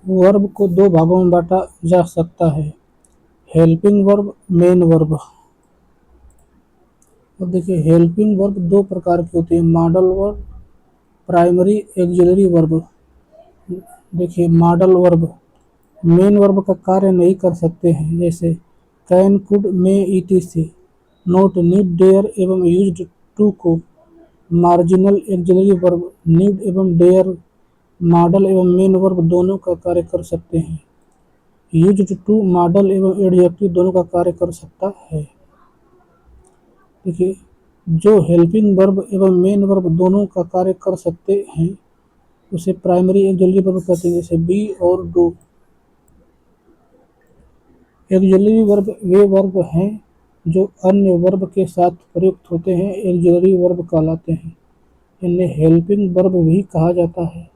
Verb को दो भागों में बांटा जा सकता है, हेल्पिंग वर्ब, मेन वर्ब। और देखिए हेल्पिंग वर्ब दो प्रकार की होती है, modal verb, primary auxiliary verb. देखिए मॉडल वर्ब मेन वर्ब का कार्य नहीं कर सकते हैं, जैसे can, could, may, etc. Note need, dare एवं यूज्ड टू को मार्जिनल एक्सिलरी वर्ब नीड एवं डेयर मॉडल एवं मेन वर्ब दोनों का कार्य कर सकते हैं। यूज्ड टू मॉडल एवं एडजेक्टिव दोनों का कार्य कर सकता है। देखिए जो हेल्पिंग वर्ब एवं मेन वर्ब दोनों का कार्य कर सकते हैं उसे प्राइमरी एक्सिलरी वर्ब कहते हैं, जैसे बी और do. Axillary verb way verb हैं जो अन्य वर्ब के साथ प्रयुक्त होते हैं, एक्सिलरी वर्ब कहलाते हैं। इन्हें हेल्पिंग वर्ब भी कहा जाता है।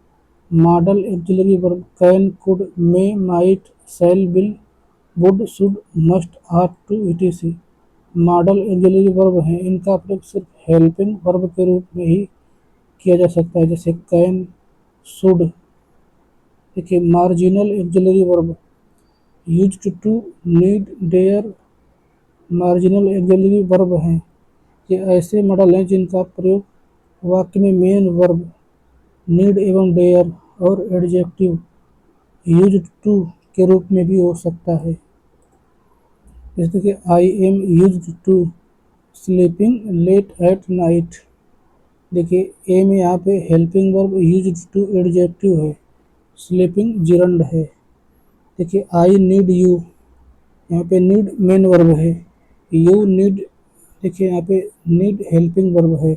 Modal auxiliary verb can, could, may, might, shall, will, would, should, must, are to etc modal auxiliary verb हैं। इनका प्रयोग सिर्फ हेल्पिंग वर्ब के रूप में ही किया जा सकता है, जैसे कैन, शुड। देखिए marginal auxiliary verb used to, need, dare marginal auxiliary verb हैं। ये ऐसे मॉडल हैं जिनका प्रयोग वाक्य में मेन वर्ब नीड एवं डेयर और एडजेक्टिव यूज्ड टू के रूप में भी हो सकता है। जैसे कि I am used to sleeping late at night. देखिए ए में यहाँ पे helping verb used to adjective है, स्लीपिंग जिरंड है। देखिए आई नीड यू, यहाँ पे नीड मेन वर्ब है, यू नीड, देखिए यहाँ पे नीड हेल्पिंग वर्ब है।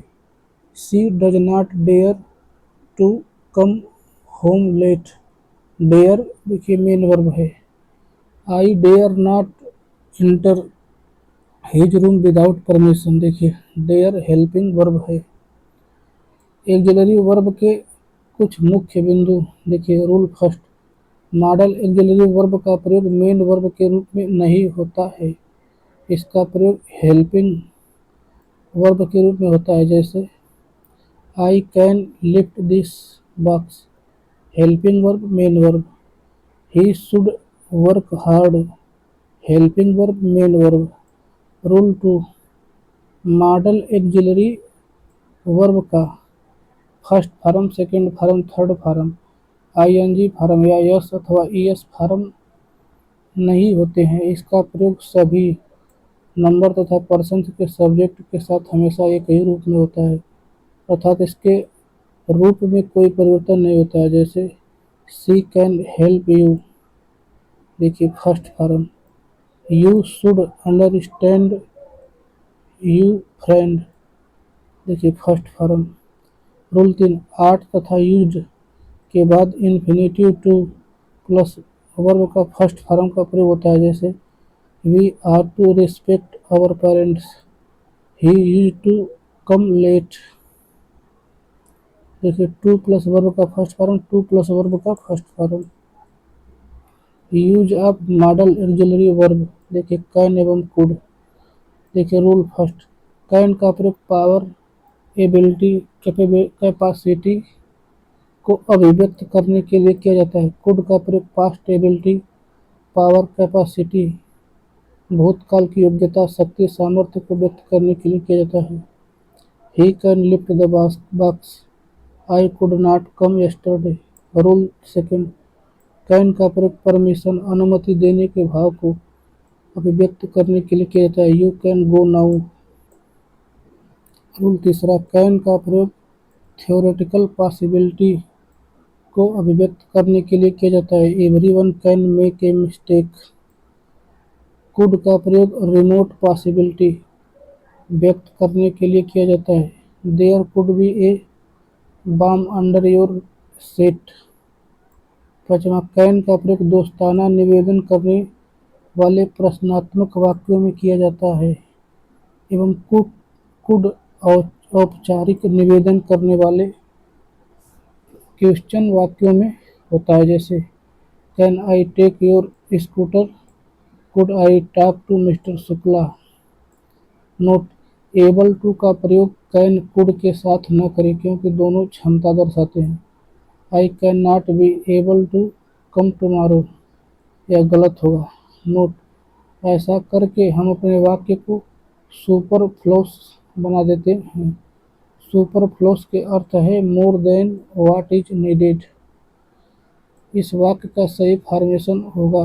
She does not dare to come home late, dare देखिए मेन वर्ब है। I dare not enter his room without permission, देखिए डेयर हेल्पिंग वर्ब है। एक्सिलरी वर्ब के कुछ मुख्य बिंदु देखिए। Rule first, modal auxiliary verb का प्रयोग मेन वर्ब के रूप में नहीं होता है, इसका प्रयोग हेल्पिंग वर्ब के रूप में होता है, जैसे I can lift this box, helping verb main verb. He should work hard, helping verb main verb. Rule two, modal auxiliary verb का first form, second form, third form, ING form या S अथवा ES form नहीं होते हैं। इसका प्रयोग सभी number तथा पर्सन के सब्जेक्ट के साथ हमेशा एक ही रूप में होता है, अर्थात इसके रूप में कोई परिवर्तन नहीं होता है, जैसे शी कैन हेल्प यू, देखिए first form. You should understand you friend, देखिए फर्स्ट फॉर्म। रूल 3, आर्ट तथा यूज्ड के बाद इन्फिनेटिव टू प्लस वर्ब का फर्स्ट फॉर्म का प्रयोग होता है, जैसे we are to respect our parents, he used to come late. देखिए टू प्लस वर्ब का first form, two plus verb का first form. Use of model auxiliary verb, देखिए कैन एवं कुड। देखिए रूल फर्स्ट, कैन का प्रयोग power, ability, capacity को अभिव्यक्त करने के लिए किया जाता है। कुड का प्रयोग पास्ट एबिलिटी, पावर, कैपेसिटी भूतकाल की योग्यता, शक्ति, सामर्थ्य को व्यक्त करने के लिए किया जाता है। He can lift the box, I could not come yesterday. Rule second, can का प्रयोग परमिशन, अनुमति देने के भाव को अभिव्यक्त करने के लिए किया जाता है। You can go now. Rule तीसरा, कैन का प्रयोग थ्योरेटिकल पॉसिबिलिटी को अभिव्यक्त करने के लिए किया जाता है। Everyone can make a mistake. Could का प्रयोग रिमोट पॉसिबिलिटी व्यक्त करने के लिए किया जाता है। There could be a bomb under your seat. पांचवा, कैन का प्रयोग दोस्ताना निवेदन करने वाले प्रश्नात्मक वाक्यों में किया जाता है एवं कुड औपचारिक निवेदन करने वाले क्वेश्चन वाक्यों में होता है, जैसे can I take your scooter, could I talk to mister Shukla. Note, able to का प्रयोग कैन कुड के साथ न करें क्योंकि दोनों क्षमता दर्शाते हैं। I can not be able to come tomorrow यह गलत होगा। नोट: ऐसा करके हम अपने वाक्य को सुपरफ्लुअस बना देते हैं। सुपरफ्लुअस के अर्थ है more than what is needed. इस वाक्य का सही फॉर्मेशन होगा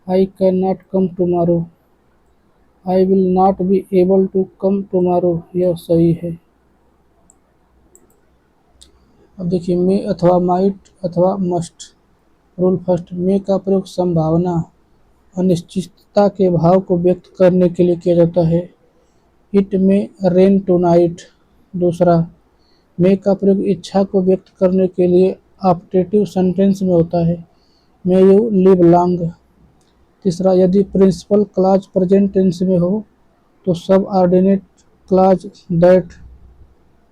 I can not come tomorrow, I will not be able to come tomorrow. यह सही है। अब देखिए मे अथवा माइट अथवा मस्ट। रूल फर्स्ट: मे का प्रयोग संभावना, अनिश्चितता के भाव को व्यक्त करने के लिए किया जाता है। It may rain tonight. दूसरा, मे का प्रयोग इच्छा को व्यक्त करने के लिए ऑप्टेटिव सेंटेंस में होता है। May you live long. तीसरा, यदि प्रिंसिपल क्लॉज प्रेजेंट टेंस में हो तो सब ordinate clause that,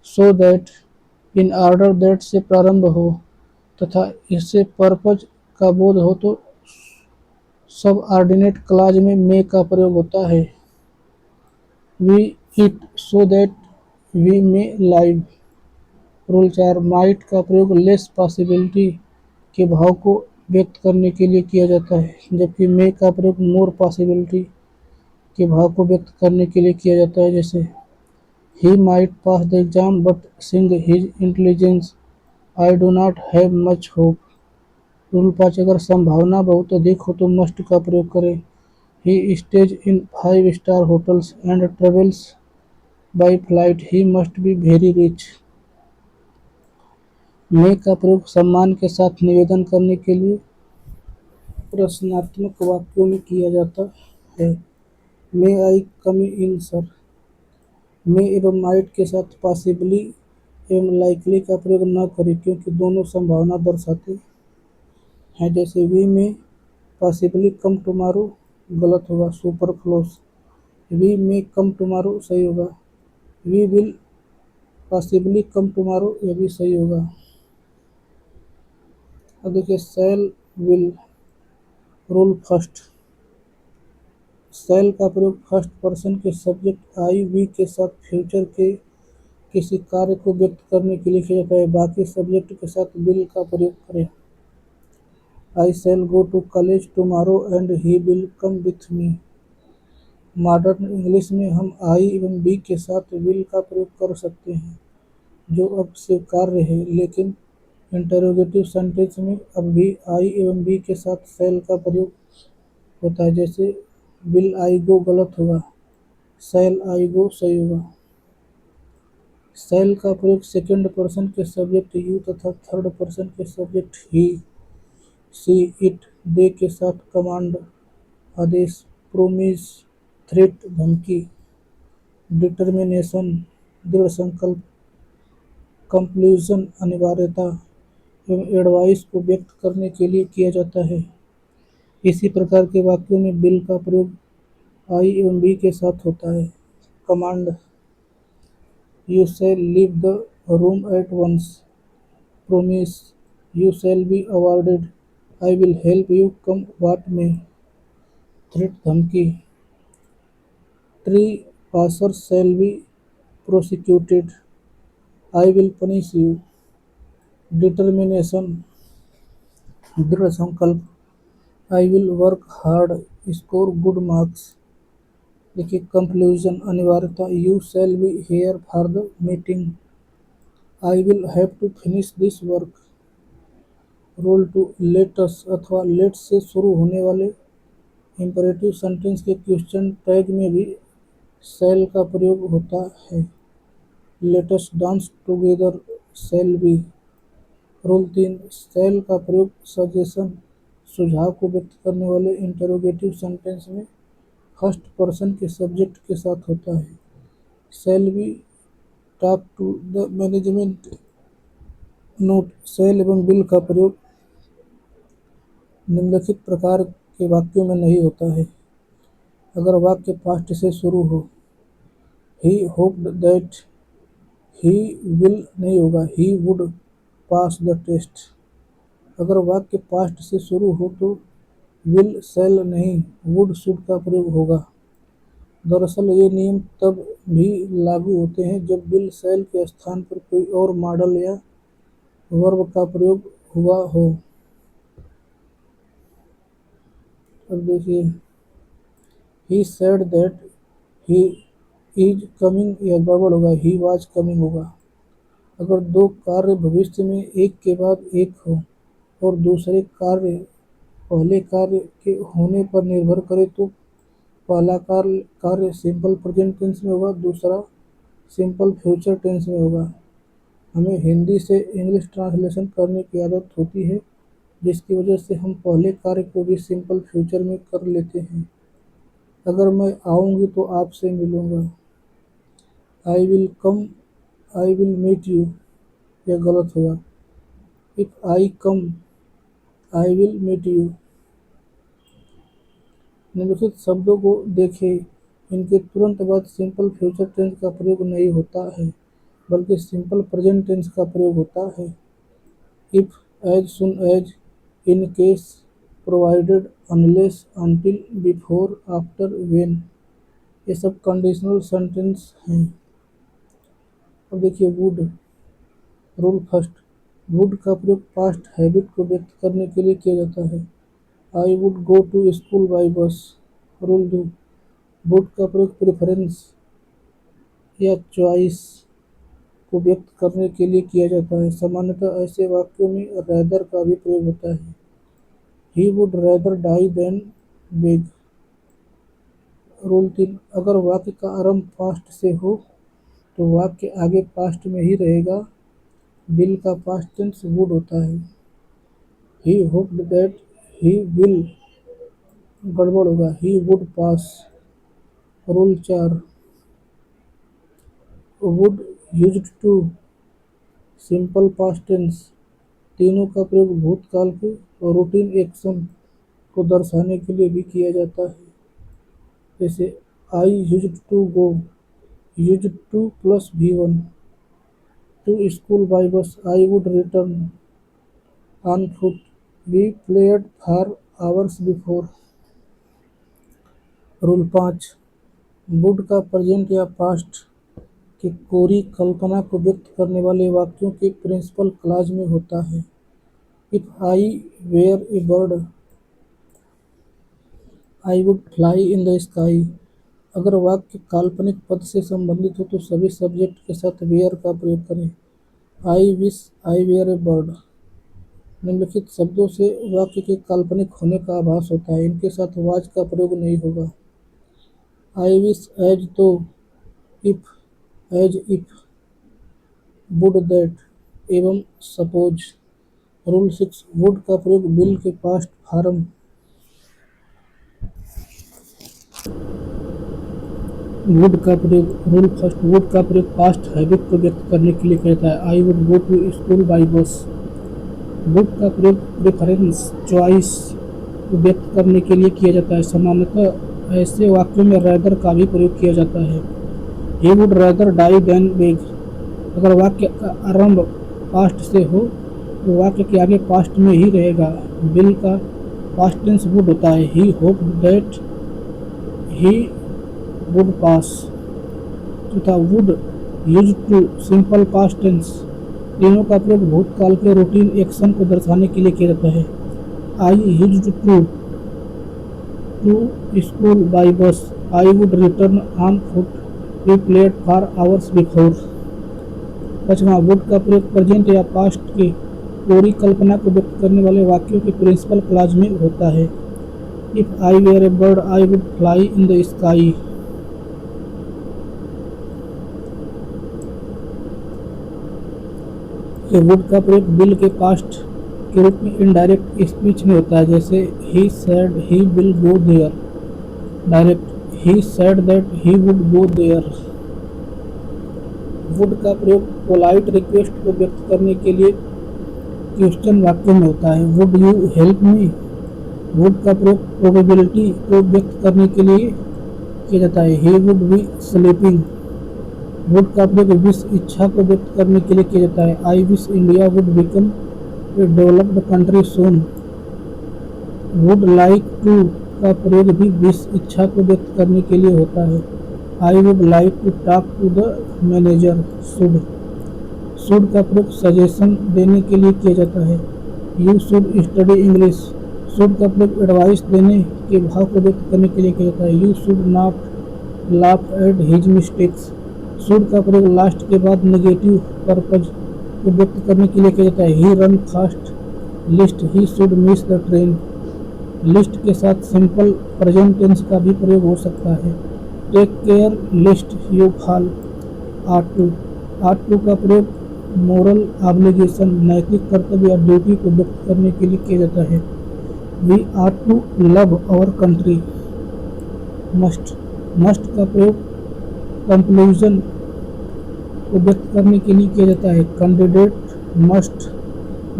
so that, in order that से प्रारंभ हो तथा इससे पर्पज का बोध हो तो सब ऑर्डिनेट क्लॉज में मे का प्रयोग होता है। We eat so that we may live. Rule 4: might का प्रयोग लेस पॉसिबिलिटी के भाव को व्यक्त करने के लिए किया जाता है, जबकि मे का प्रयोग मोर पॉसिबिलिटी के भाव को व्यक्त करने के लिए किया जाता है। जैसे he might pass the exam but seeing his intelligence, I do not have much hope. Rule 5: अगर संभावना बहुत अधिक हो तो मस्ट का प्रयोग करें। He stays in 5 star hotels and travels by flight, he must be very rich. May का प्रयोग सम्मान के साथ निवेदन करने के लिए प्रश्नात्मक वाक्यों में किया जाता है। मे आई कम इन सर। मे एवं माइट के साथ पॉसिबली एवं लाइकली का प्रयोग न करें क्योंकि दोनों संभावना दर्शाते हैं। जैसे वी में पॉसिबली कम टुमारो गलत होगा, सुपरफ्लुअस। वी में कम टुमारो सही होगा। We will possibly come tomorrow यह भी सही होगा। अब देखिए shall will. Rule first: shall का प्रयोग फर्स्ट पर्सन के सब्जेक्ट आई वी के साथ फ्यूचर के किसी कार्य को व्यक्त करने के लिए किया जाता है। बाकी सब्जेक्ट के साथ विल का प्रयोग करें। I shall go to college tomorrow and he will come with me. Modern English में हम आई एवं बी के साथ विल का प्रयोग कर सकते हैं जो अब स्वीकार्य है, लेकिन इंटरोगेटिव सेंटेंस में अब भी आई एवं बी के साथ शैल का प्रयोग होता है। जैसे विल आई गो गलत होगा, शैल आई गो सही होगा। शैल का प्रयोग सेकंड पर्सन के सब्जेक्ट यू तथा थर्ड पर्सन के सब्जेक्ट ही, सी, इट, दे के साथ कमांड, आदेश, प्रोमिस, थ्रेट, धमकी, डिटर्मिनेशन, दृढ़ संकल्प, कंक्लूजन, अनिवार्यता एवं एडवाइस को व्यक्त करने के लिए किया जाता है। इसी प्रकार के वाक्यों में विल का प्रयोग आई एवं बी के साथ होता है। Command: you shall leave the room at once. Promise: you shall be awarded, I will help you come what may. Threat, धमकी: trespasser shall be prosecuted, I will punish you. Determination, दृढ़ संकल्प, I will work hard, score good marks. देखिए conclusion, अनिवार्यता, you shall be here for the meeting, I will have to finish this work. Rule two: let's अथवा let से शुरू होने वाले imperative sentence के क्वेश्चन टैग में भी शैल का प्रयोग होता है। Let's dance together shall we. Rule 3: shall का प्रयोग सजेशन, सुझाव को व्यक्त करने वाले इंटरोगेटिव सेंटेंस में फर्स्ट पर्सन के सब्जेक्ट के साथ होता है। Shall we talk to the management. Note: shall एवं विल का प्रयोग निम्नलिखित प्रकार के वाक्यों में नहीं होता है। अगर वाक्य पास्ट से शुरू हो, he hoped that, he will नहीं होगा, he would pass the test. अगर वाक्य पास्ट से शुरू हो तो विल शैल नहीं, वुड शुड का प्रयोग होगा। दरअसल ये नियम तब भी लागू होते हैं जब विल शैल के स्थान पर कोई और मॉडल या वर्ब का प्रयोग हुआ हो। अब देखिए, ही said that he is coming, या गड़बड़ होगा, ही वाज कमिंग होगा। अगर दो कार्य भविष्य में एक के बाद एक हो और दूसरे कार्य पहले कार्य के होने पर निर्भर करे तो पहला कार्य सिंपल प्रेजेंट टेंस में होगा, दूसरा सिंपल फ्यूचर टेंस में होगा। हमें हिंदी से इंग्लिश ट्रांसलेशन करने की आदत होती है, जिसकी वजह से हम पहले कार्य को भी सिंपल फ्यूचर में कर लेते हैं। अगर मैं आऊँगी तो आपसे मिलूँगा, I will come, I will meet you, यह गलत होगा। If I come, I will meet you. निम्नलिखित शब्दों को देखें, इनके तुरंत बाद सिंपल फ्यूचर टेंस का प्रयोग नहीं होता है, बल्कि सिंपल प्रेजेंट टेंस का प्रयोग होता है। If, as soon as, in case, provided, unless, until, before, after, when, ये सब कंडीशनल सेंटेंस हैं। अब देखिए वुड। रूल फर्स्ट, वुड का प्रयोग पास्ट हैबिट को व्यक्त करने के लिए किया जाता है। I would go to school by bus. Rule 2, would का प्रयोग प्रेफरेंस या चॉइस को व्यक्त करने के लिए किया जाता है। सामान्यतः ऐसे वाक्यों में रैदर का भी प्रयोग होता है। He would rather die than beg. Rule 3, अगर वाक्य का आरंभ पास्ट से हो तो वाक्य आगे पास्ट में ही रहेगा। विल का पास्ट टेंस वुड होता है। He hoped that he will, गड़बड़ होगा, he would pass. Rule 4, would, used to, simple past tense, तीनों का प्रयोग भूतकाल के रूटीन एक्शन को दर्शाने के लिए भी किया जाता है। जैसे I used to go, used to plus V1, to school by bus, I would return on foot, we played for hours before. Rule 5, would का प्रेजेंट या पास्ट की कोरी कल्पना को व्यक्त करने वाले वाक्यों के प्रिंसिपल क्लॉज में होता है। If I were a bird, I would fly in the sky. अगर वाक्य काल्पनिक पद से संबंधित हो तो सभी सब्जेक्ट के साथ वेयर का प्रयोग करें। I wish I were a bird. निम्नलिखित शब्दों से वाक्य के काल्पनिक होने का आभास होता है, इनके साथ वाज का प्रयोग नहीं होगा। I wish, as though, if, as if, would that एवं सपोज। रूल 6, वुड का प्रयोग विल के पास्ट फॉर्म, वुड का प्रयोग, रूल फर्स्ट, वुड का प्रयोग पास्ट हैबिट को व्यक्त करने के लिए किया जाता है। I would go to school by bus. Would का प्रयोग प्रेफरेंस, चॉइस को व्यक्त करने के लिए किया जाता है। सामान्यतः ऐसे वाक्यों में रैदर का भी प्रयोग किया जाता है। He would rather die than beg. अगर वाक्य का आरंभ पास्ट से हो तो वाक्य के आगे पास्ट में ही रहेगा। विल का पास्ट टेंस वुड होता है। He hoped that he would pass. तथा would, used to, simple past tense, तीनों का प्रयोग भूतकाल के रूटीन एक्शन को दर्शाने के लिए किया जाता है। I used to school by bus, I would return on foot, we played for hours before. 5वां, वुड का प्रयोग प्रेजेंट या पास्ट के पूरी कल्पना को व्यक्त करने वाले वाक्यों के प्रिंसिपल क्लॉज में होता है। If I were a bird, I would fly in the sky. Would का प्रयोग विल के पास्ट के रूप में इनडायरेक्ट स्पीच में होता है। जैसे he said he will go there. Direct, he said that he would go there. Would का प्रयोग पोलाइट रिक्वेस्ट को व्यक्त करने के लिए क्वेश्चन वाक्य में होता है। Would you help me. Would का प्रयोग प्रोबेबिलिटी को व्यक्त करने के लिए किया जाता है। He would be sleeping. Would का प्रयोग विश, इच्छा को व्यक्त करने के लिए किया जाता है। I wish India would become a developed country soon. Would like to का प्रयोग भी विश, इच्छा को व्यक्त करने के लिए होता है। I would like to talk to the manager. Should का प्रयोग सजेशन देने के लिए किया जाता है। You should study English. Should का प्रयोग एडवाइस देने के भाव को व्यक्त करने के लिए किया जाता है। You should not laugh at his mistakes. Should का प्रयोग लास्ट के बाद नेगेटिव पर्पज को व्यक्त करने के लिए किया जाता है। He run fast lest, he should miss the train. Lest के साथ सिंपल प्रेजेंट टेंस का भी प्रयोग हो सकता है। Take care lest you fall. Ought to का प्रयोग मोरल ऑब्लिगेशन, नैतिक कर्तव्य या ड्यूटी को व्यक्त करने के लिए किया जाता है। We are to love our country. Must का प्रयोग कंक्लूजन को व्यक्त करने के लिए किया जाता है। कैंडिडेट मस्ट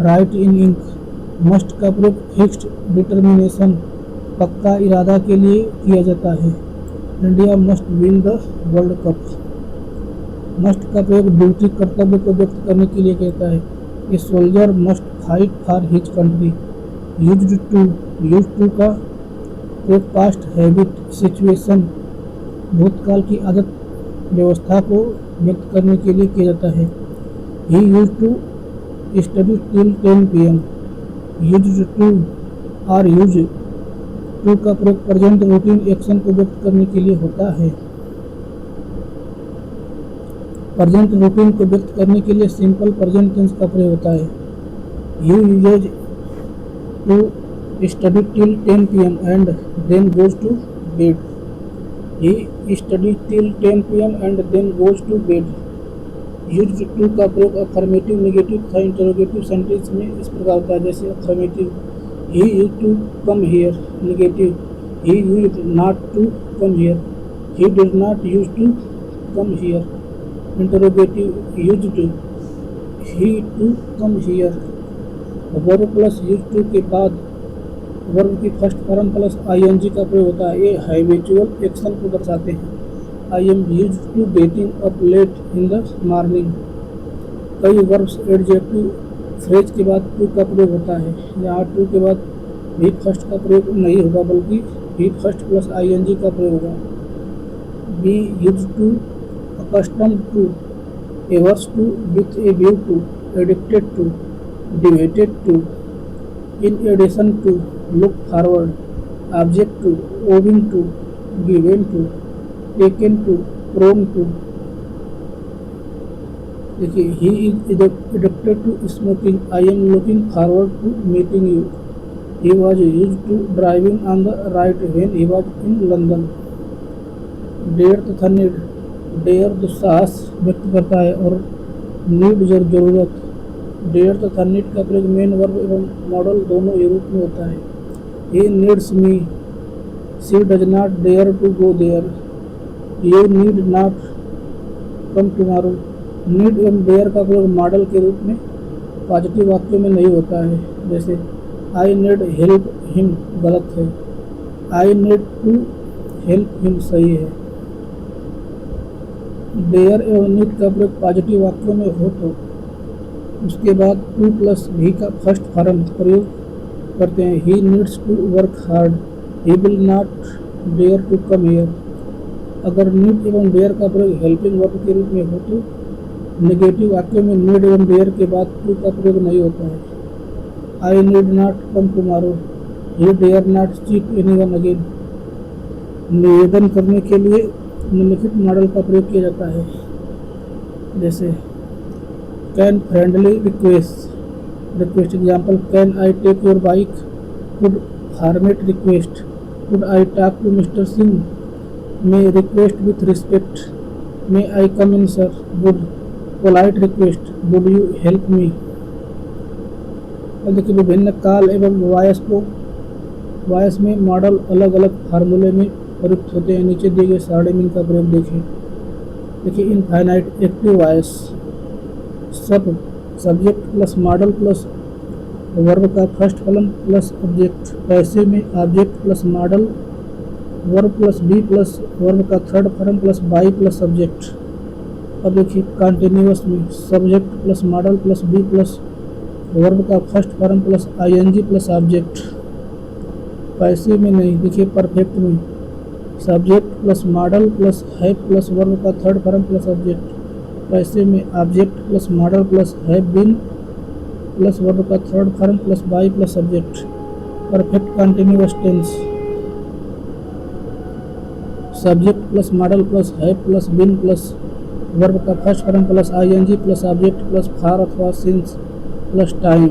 राइट इन इंक। मस्ट का प्रयोग फिक्स्ड डिटर्मिनेशन, पक्का इरादा के लिए किया जाता है। India must win the world cup. Must का प्रयोग ड्यूटी कर्तव्य को व्यक्त करने के लिए किया जाता है। A soldier must fight for his country. Used to का प्रयोग पास्ट हैबिट, सिचुएशन, भूतकाल की आदत, व्यवस्था को व्यक्त करने के लिए किया जाता है। He used to study till 10 PM। Used to और यूज टू का प्रयोग प्रेजेंट रूटीन एक्शन को व्यक्त करने के लिए होता है। प्रेजेंट रूटीन को व्यक्त करने के लिए सिंपल प्रेजेंट टेंस का प्रयोग होता है। He use to study till 10 PM and then goes to bed. He study till 10 PM and then goes to bed. Used to का प्रयोग अफर्मेटिव, नेगेटिव तथा इंटरोगेटिव सेंटेंस में इस प्रकार होता है, जैसे affirmative he used to come here. Negative he used not to come here, he did not use to come here. Interrogative used he to come here. Verb plus used to के बाद verb की first form plus ING का प्रयोग होता है। ये habitual action को दर्शाते हैं। I am used to getting up late in the morning. कई वर्ब्स एडजेक्टिव फ्रेज के बाद टू का प्रयोग होता है। यहाँ टू के बाद भी फर्स्ट का प्रयोग नहीं होगा, बल्कि भी फर्स्ट प्लस ING का प्रयोग होगा। Be used to, accustom to, averse to, with a view to, addicted to, devoted to, in addition to, look forward, object to, owing to, given to, taken to, prone to। देखिए, he is addicted to smoking, I am looking forward to meeting you। he was used to driving on the right when he was in London। Dare तथा need, dare दुस्साहस व्यक्त करता है और need जरूरत। Dare तथा need का प्रयोग मेन वर्ब एवं मॉडल दोनों ही रूप में होता है। He needs me, she does not dare to go there, you need not come tomorrow। Need एवं डेयर का प्रयोग मॉडल के रूप में पॉजिटिव वाक्यों में नहीं होता है, जैसे आई नीड हेल्प हिम गलत है, I need to help him सही है। डेयर एवं नीड का प्रयोग पॉजिटिव वाक्यों में हो तो उसके बाद टू प्लस भी का फर्स्ट फॉर्म प्रयोग करते हैं। He needs to work hard, he will not dare to come here. अगर नीड एवं डेयर का प्रयोग हेल्पिंग वर्ब के रूप में हो तो नेगेटिव वाक्यों में नीड एवं डेयर के बाद टू का प्रयोग नहीं होता है। I need not come tomorrow, he dare not cheat anyone again. निवेदन करने के लिए निम्नलिखित मॉडल का प्रयोग किया जाता है, जैसे can friendly request example, can I take your bike. Could formal request, could I talk to mister Singh. May request with respect, may I come in sir. Would polite request, would you help me. और देखिए, विभिन्न काल एवं voice में model अलग अलग फार्मूले में प्रयुक्त होते हैं। नीचे दिए गए सारणी में इनका प्रयोग देखें। देखिए, इनफाइनाइट एक्टिव वॉयस, सब subject plus modal plus verb का फर्स्ट फॉर्म प्लस ऑब्जेक्ट। पैसे में object plus modal, verb plus be plus verb का third form plus by plus subject. अब देखिए, कॉन्टिन्यूअस में subject plus modal plus be plus verb का first form plus ING plus object. पैसे में नहीं, देखिए परफेक्ट में subject plus modal plus have plus verb का थर्ड फॉर्म प्लस ऑब्जेक्ट। पैसे में object plus modal plus have been plus verb का third form plus by plus subject. Perfect continuous tense, subject plus modal plus have plus been plus verb का first form plus ING plus object plus for अथवा since plus time.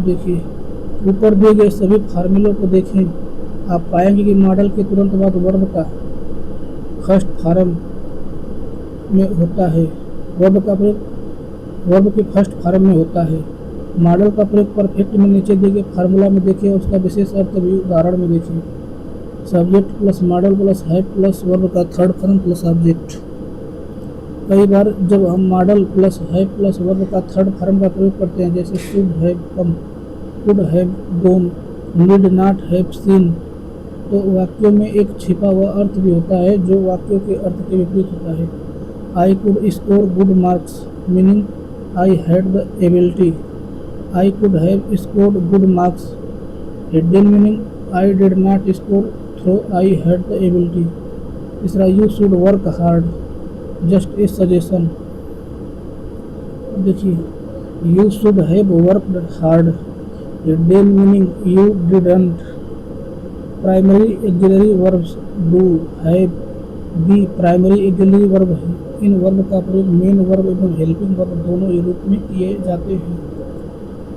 देखिए ऊपर दिए गए सभी फार्मूलों को देखें, आप पाएंगे कि मॉडल के तुरंत बाद वर्ब का फर्स्ट फॉर्म में होता है, वर्ब का प्रयोग वर्ब के फर्स्ट फॉर्म में होता है। मॉडल का प्रयोग परफेक्ट में नीचे दिए गए फार्मूला में देखिए, उसका विशेष अर्थ भी उदाहरण में देखिए। Subject plus modal plus have plus verb का थर्ड फॉर्म प्लस ऑब्जेक्ट। कई बार जब हम model plus have plus verb का थर्ड फॉर्म का प्रयोग करते हैं, जैसे should have come, could have gone, need not have seen, तो वाक्यों में एक छिपा हुआ अर्थ भी होता है जो वाक्यों के अर्थ के विपरीत होता है। I could score good marks meaning I had the ability, I could have scored good marks hidden meaning I did not score though I had the ability. तीसरा you should work hard just a suggestion. देखिए you should have worked hard, hidden meaning you didn't. Primary auxiliary verbs do have be primary auxiliary verb है। इन verb का प्रयोग main verb एवं helping verb दोनों ही रूप में किए जाते हैं।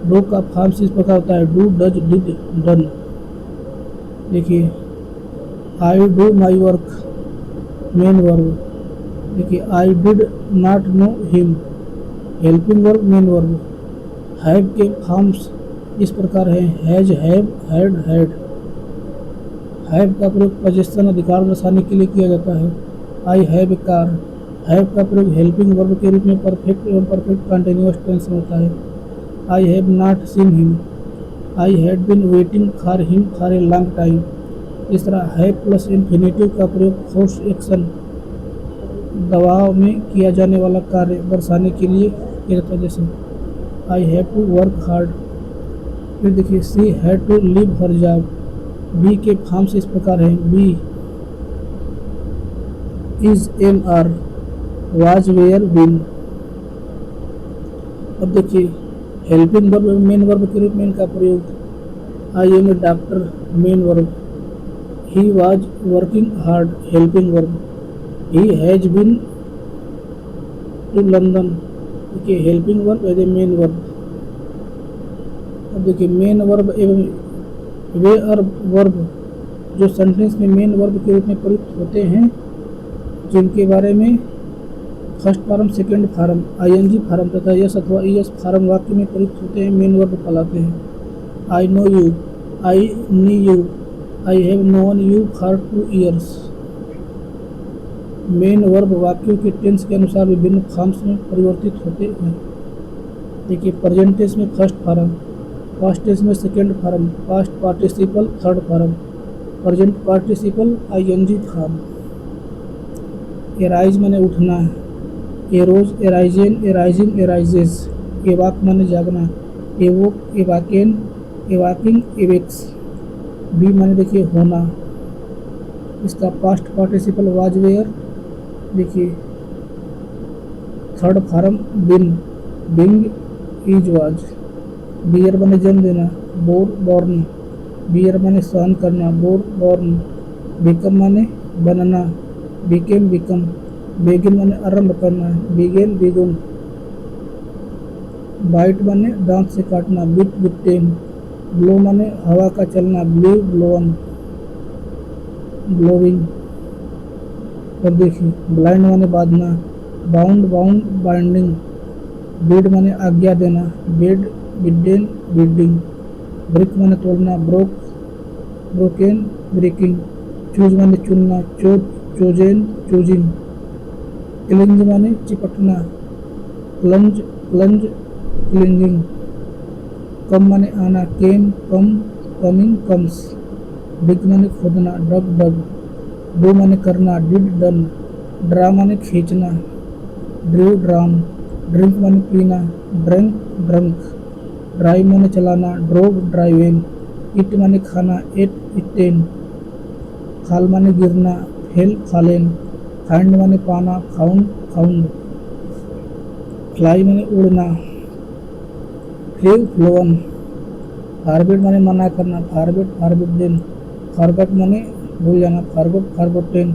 डू का फॉर्म इस प्रकार होता है डू डज डिड डन। देखिए I do my work main verb. देखिए I did not know him helping verb main verb. Have के फॉर्म्स इस प्रकार हैं has have had had. Have का प्रयोग पोजीशन अधिकार दर्शाने के लिए किया जाता है। I have a car. Have का प्रयोग हेल्पिंग वर्ब के रूप में परफेक्ट एवं परफेक्ट कंटिन्यूअस टेंस में होता है। I have not seen him, I had been waiting for him for a long time. इस तरह हैव प्लस इन्फिनेटिव का प्रयोग फोर्स एक्शन दबाव में किया जाने वाला कार्य दर्शाने के लिए किया जाता है, जैसे I have to work hard. फिर देखिए she had to leave her job. Be के फॉर्म्स इस प्रकार हैं be is am are was were been. अब देखिए हेल्पिंग वर्ब मेन वर्ब के रूप में इनका प्रयोग I am a doctor main verb, he was working hard helping verb, he has been to London. देखिए helping verb as a main verb. अब देखिए मेन वर्ब एवं वे वर्ब जो सेंटेंस में मेन वर्ब के रूप में प्रयुक्त होते हैं, जिनके बारे में first form second form ING form तथा यस अथवा ईएस फॉर्म वाक्य में प्रयुक्त होते हैं, मेन वर्ब कहलाते हैं। I know you, I knew you, I have known you for 2 years। Main verb वाक्यों के टेंस के अनुसार विभिन्न फॉर्म्स में परिवर्तित होते हैं। देखिए प्रेजेंट टेंस में फर्स्ट फॉर्म, पास्ट टेंस में second form, past participle third form, present participle I N G form. Arise माने उठना, arose arisen arising arises. Awake माने जागना, एवोक एवाकेन एवाकिंग एवेक्स। बी माने देखिए होना, इसका पास्ट पार्टिसिपल वाज वेयर। देखिए third form been, being is was. Bear माने जन्म देना, बोर बॉर्न। बियर माने सहन करना, बोर बॉर्न। बिकम माने बनना, बिकेम बिकम। बेगिन माने आरंभ करना, बिगेन बिगुन। बाइट माने दांत से काटना, बिट बिटेन। ब्लो माने हवा का चलना, ब्लीव ब्लोअन ब्लोइंग। और देखिए ब्लाइंड माने बांधना, बाउंड बाउंड बाइंडिंग। बीड माने आज्ञा देना, बेड बिडेन बिल्डिंग। ब्रिक माने तोड़ना, ब्रोक ब्रोकेन ब्रेकिंग। चूज माने चुनना, चोज चोजेन चूजिंग। क्लिंज माने चिपटना, क्लंज क्लंज क्लिंजिंग। कम माने आना, केम कम कमिंग कम्स। डिग माने खोदना, डग डग। डू माने करना, डिड डन। ड्रा माने खींचना, ड्रू ड्राम। ड्रिंक माने पीना, ड्रिंक ड्रंक। ड्राइव माने चलाना, ड्रोव ड्राइवेन। इट माने खाना, एट इटेन। फाल माने गिरना, फेल फालेन। फाइंड माने पाना, फाउंड फाउंड। फ्लाई माने उड़ना, फ्लेव फ्लोवन। फॉरबिड माने मना करना, फॉरबिडेन। फॉरगॉट माने भूल जाना, फॉरगॉटेन।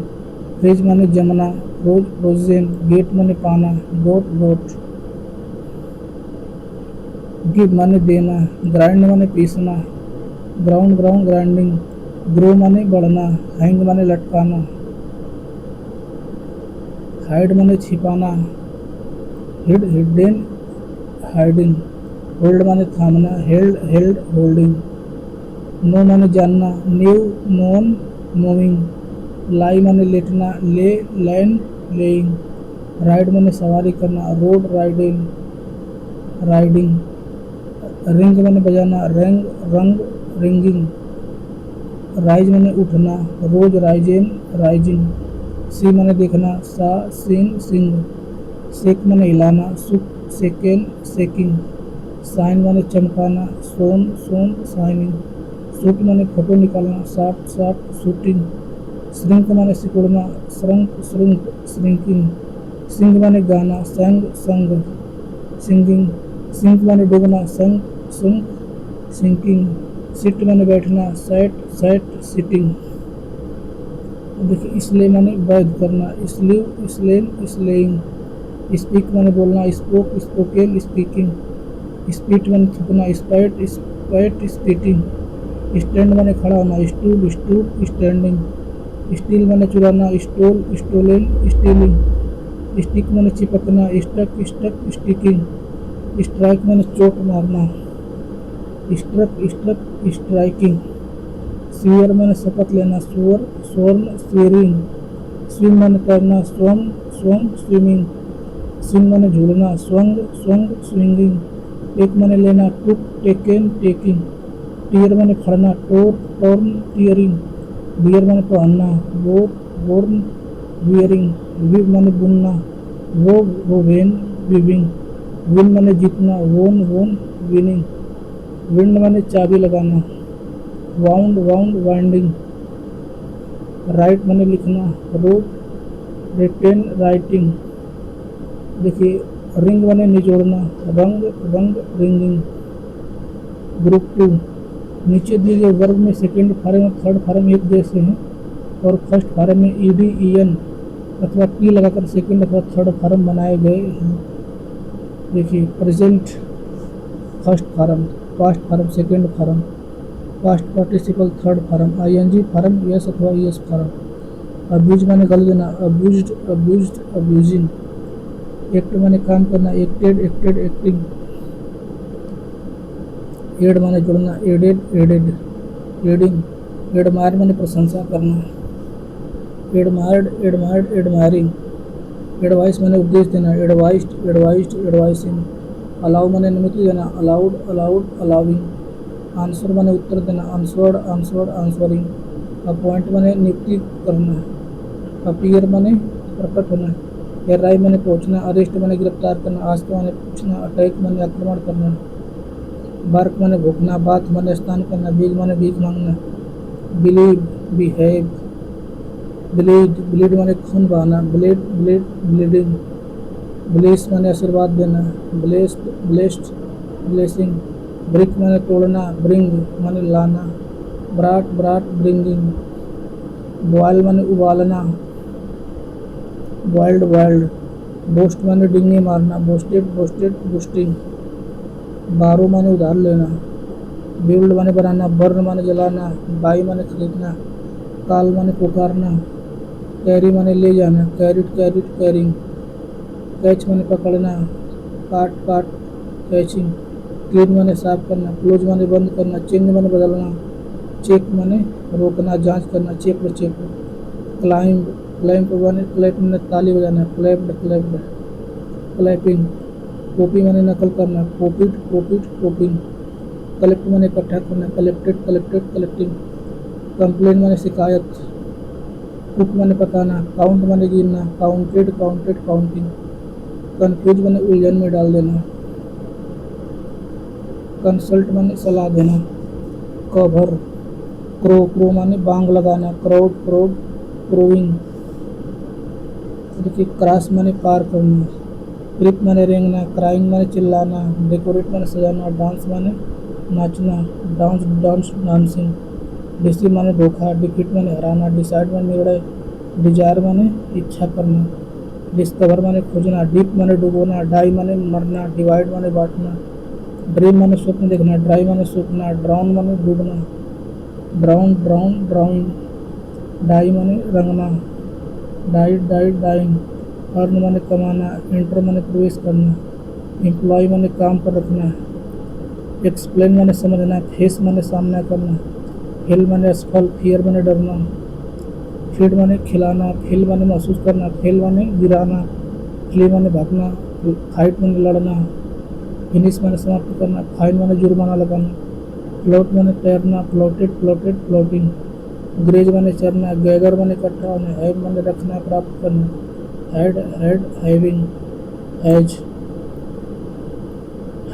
फ्रीज माने जमना, फ्रोजेन। गेट माने पाना, गोट। गिव माने देना, ग्राइंड माने पीसना, ग्राइंडिंग। ग्रो माने बढ़ना, हैंग माने लटकाना, हाइड माने छिपाना, हिडन हाइडिंग। होल्ड माने थामना, हेल्ड होल्डिंग। नो माने जानना, न्यू नोन नोइंग। लाई माने लेटना, लैंड लेइंग। राइड माने सवारी करना, रोड राइडिंग। रिंग माने बजाना, रंग रिंगिंग। राइज माने उठना, रोज राइजिंग। सी माने देखना, सीन सिंग। शेक माने हिलाना, शेकिंग। शाइन माने चमकाना, सोन शाइनिंग। शूट माने फोटो निकालना, शूटिंग। श्रिंक माने सिकुड़ना, श्रिंकिंग। सिंग माने गाना, संग सिंगिंग। सिंक माने डूबना, सिंकिंग। सिट माने बैठना, सिटिंग। देखिए स्ले माने वैध करना, स्लेइंग। स्पीक माने बोलना, स्पोकेन स्पीकिंग। स्पीट माने थूकना, स्पीटिंग। स्टैंड माने खड़ा होना, स्टूड स्टैंडिंग। स्टील माने चुराना, स्टोलन स्टीलिंग। स्टिक माने चिपकना, स्टिकिंग। स्ट्राइक माने चोट मारना, स्ट्राइकिंग। स्वीयर माने शपथ लेना, स्वेरिंग। स्विम माने तैरना, स्विमिंग। स्विंग माने झूलना, स्विंगिंग। टेक माने लेना, टेकिंग। टीयर माने खड़ना, टीयरिंग। बियर माने पहनना, बोर्न वियरिंग। विव माने बुनना, वेन विविंग। विन माने जीतना, वोन विनिंग। विंड माने चाबी लगाना, वाउंड वाइंडिंग। राइट माने लिखना, रिटेन राइटिंग। देखिए रिंग माने निचोड़ना, रंग रिंगिंग। ग्रुप 2। नीचे दिए गए वर्ग में सेकेंड फॉर्म और थर्ड फॉर्म एक जैसे हैं और फर्स्ट फॉर्म में ईडी ईएन अथवा टी लगाकर सेकेंड अथवा थर्ड फॉर्म बनाए गए हैं। देखिए present first form, past form second form, past participle third form, ING form S अथवा यस फॉर्म। अब्यूज माने गल देना, अब्यूजिंग। एक्ट माने काम करना, एक्टेड एक्टिंग। एड माने जुड़ना, एडिंग। एडमायर माने प्रशंसा करना, एडमायरिंग। एडवाइस माने उपदेश देना, एडवाइसिंग। अलाउ माने अनुमति देना, अलाउविंग। आंसर माने उत्तर देना, आंसरिंग। अपॉइंट माने नियुक्ति करना, अपीयर माने प्रकट होना। अराइव माने पहुंचना, अरेस्ट माने गिरफ्तार करना, आस्क माने पूछना, अटैक माने आक्रमण करना। बार्क माने भौंकना, बाथ माने स्नान करना, बीग माने भीख मांगना। Believe behave. ब्लीड माने खून बहाना, ब्लीडिंग। ब्लेस माने आशीर्वाद देना, ब्लेसिंग। ब्रिक माने तोड़ना, ब्रिंग माने लाना, ब्राट ब्रिंगिंग। बॉयल माने उबालना, बॉइल्ड। बोस्ट माने डिंगे मारना, बोस्टिंग। बारो माने उधार लेना, बिल्ड माने बनाना, बर्न माने जलाना, बाई माने खरीदना, काल माने पुकारना, कैरी माने ले जाना, कैरिंग। कैच माने पकड़ना, काट कैचिंग। क्लीन माने साफ करना, क्लोज माने बंद करना, चेंज माने बदलना, चेक माने रोकना, जांच करना, चेक। क्लाइंब माने क्लैप माने ताली बजाना, क्लैपिंग। कॉपी माने नकल करना, कॉपिंग। कलेक्ट माने इकट्ठा करना, कलेक्टिंग। कंप्लेन माने शिकायत, कुक माने पकाना, काउंट माने गिनना, काउंटेड काउंटिंग। कंफ्यूज माने उलझन में डाल देना, कंसल्ट माने सलाह देना, कवर। क्रो माने बांग लगाना, क्रोविंग। देखिए क्रॉस माने पार करना, क्रिप माने रेंगना, क्राइंग माने चिल्लाना, डेकोरेट माने सजाना, डांस माने नाचना, डांस डांस डांसिंग। डिसीव माने धोखा, डिफीट माने हराना, डिसाइड माने निर्णय, डिजायर माने इच्छा करना, डिस्कवर माने खोजना, डीप माने डुबोना, डाई माने मरना, डिवाइड माने बांटना, ड्रीम माने स्वप्न देखना, ड्राई माने सूखना, ड्राउन माने डूबना, ड्राउन ड्राउन ड्राउन, डाई माने रंगना, डाइड डाइड डाइंग, अर्न माने कमाना, एंटर माने प्रवेश करना, एम्प्लॉय माने काम पर रखना, एक्सप्लेन माने समझना, फेस माने सामना करना, हेल माने असफल, फियर माने डरना, फीड माने खिलाना, फील माने महसूस करना, फेल माने गिराना, फ्ली माने भागना, फाइट माने लड़ना, फिनिश माने समाप्त करना, फाइन माने जुर्माना लगाना, फ्लोट माने तैरना, फ्लोटेड फ्लोटेड फ्लोटिंग, ग्रेज माने चरना, गैदर माने इकट्ठा होना, हैव माने रखना प्राप्त करना, had had having, has,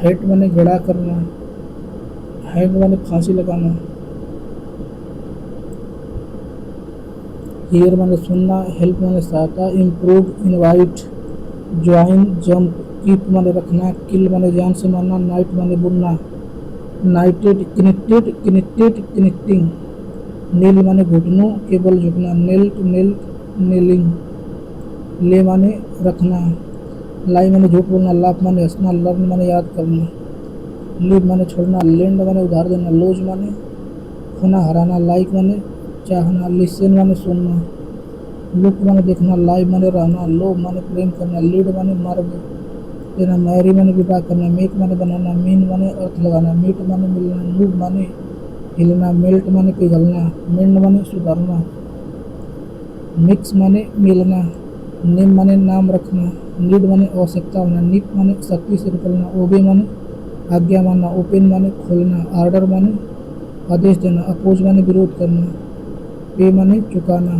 hate माने घड़ा करना, हैंग माने फांसी लगाना, हियर माने सुनना, हेल्प माने सहायता, improve invite, join jump, keep माने रखना, किल माने जान से मारना, नाइट माने बुनना, नाइटेड कनेक्टेड कनेक्टेड कनेक्टिंग, नील माने घुटनों केवल झुकना, नेल्ट नेल्ट नेलिंग, ले माने रखना, लाई माने झूठ बोलना, लाफ माने हंसना, लर्न माने याद करना, लीव माने छोड़ना, लेंड माने उधार देना, लोज माने खोना हराना, लाइक माने चाहना, लिसन माने सुनना, लुक माने देखना, लाइव माने रहना, लोभ माने प्रेम करना, लीड माने मार्ग देना, मैरी माने विवाह करना, मेक माने बनाना, मीन माने अर्थ लगाना, मीट माने मिलना, मूव माने हिलना, मेल्ट माने पिघलना, मेंड माने सुधारना, मिक्स माने मिलना, नेम माने नाम रखना, नीड माने आवश्यकता होना, निप माने शक्ति से निकलना, ओबे माने आज्ञा मानना, ओपन माने खोलना, आर्डर माने आदेश देना, अपोज माने विरोध करना, पे माने चुकाना।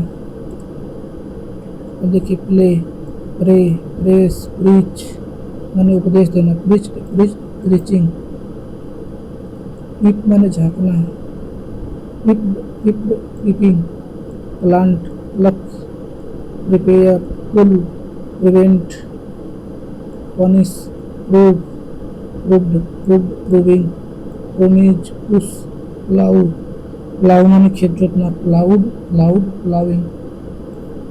अब देखिए प्ले, प्रे, प्रेस, प्रीच माने उपदेश देना, प्रीच प्रीच प्रीचिंग, पीप माने झाँकना, peep peep peeping, plant pluck, prepare pull, prevent punish, prove proved proved proving, promise push, plough, plough माने खेत जोतना, प्लाउड प्लाउड प्लाविंग,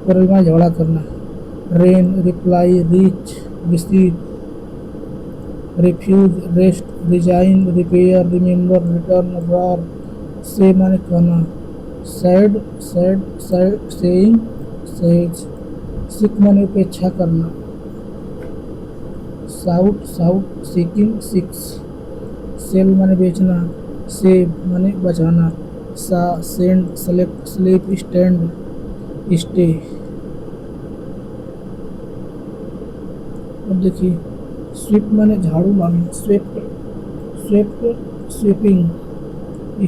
quarrel माने झगड़ा करना, rain reply reach receive, refuse rest resign repair remember return war, say माने कहना, said said said saying says, seek माने उपेक्षा करना, sought sought seeking seeks, sell माने बेचना, सेव माने बचाना, saw send select sleep stand stay. अब देखिए स्वीप माने झाड़ू मारना, स्वेप्ट स्वेप्ट स्वीपिंग,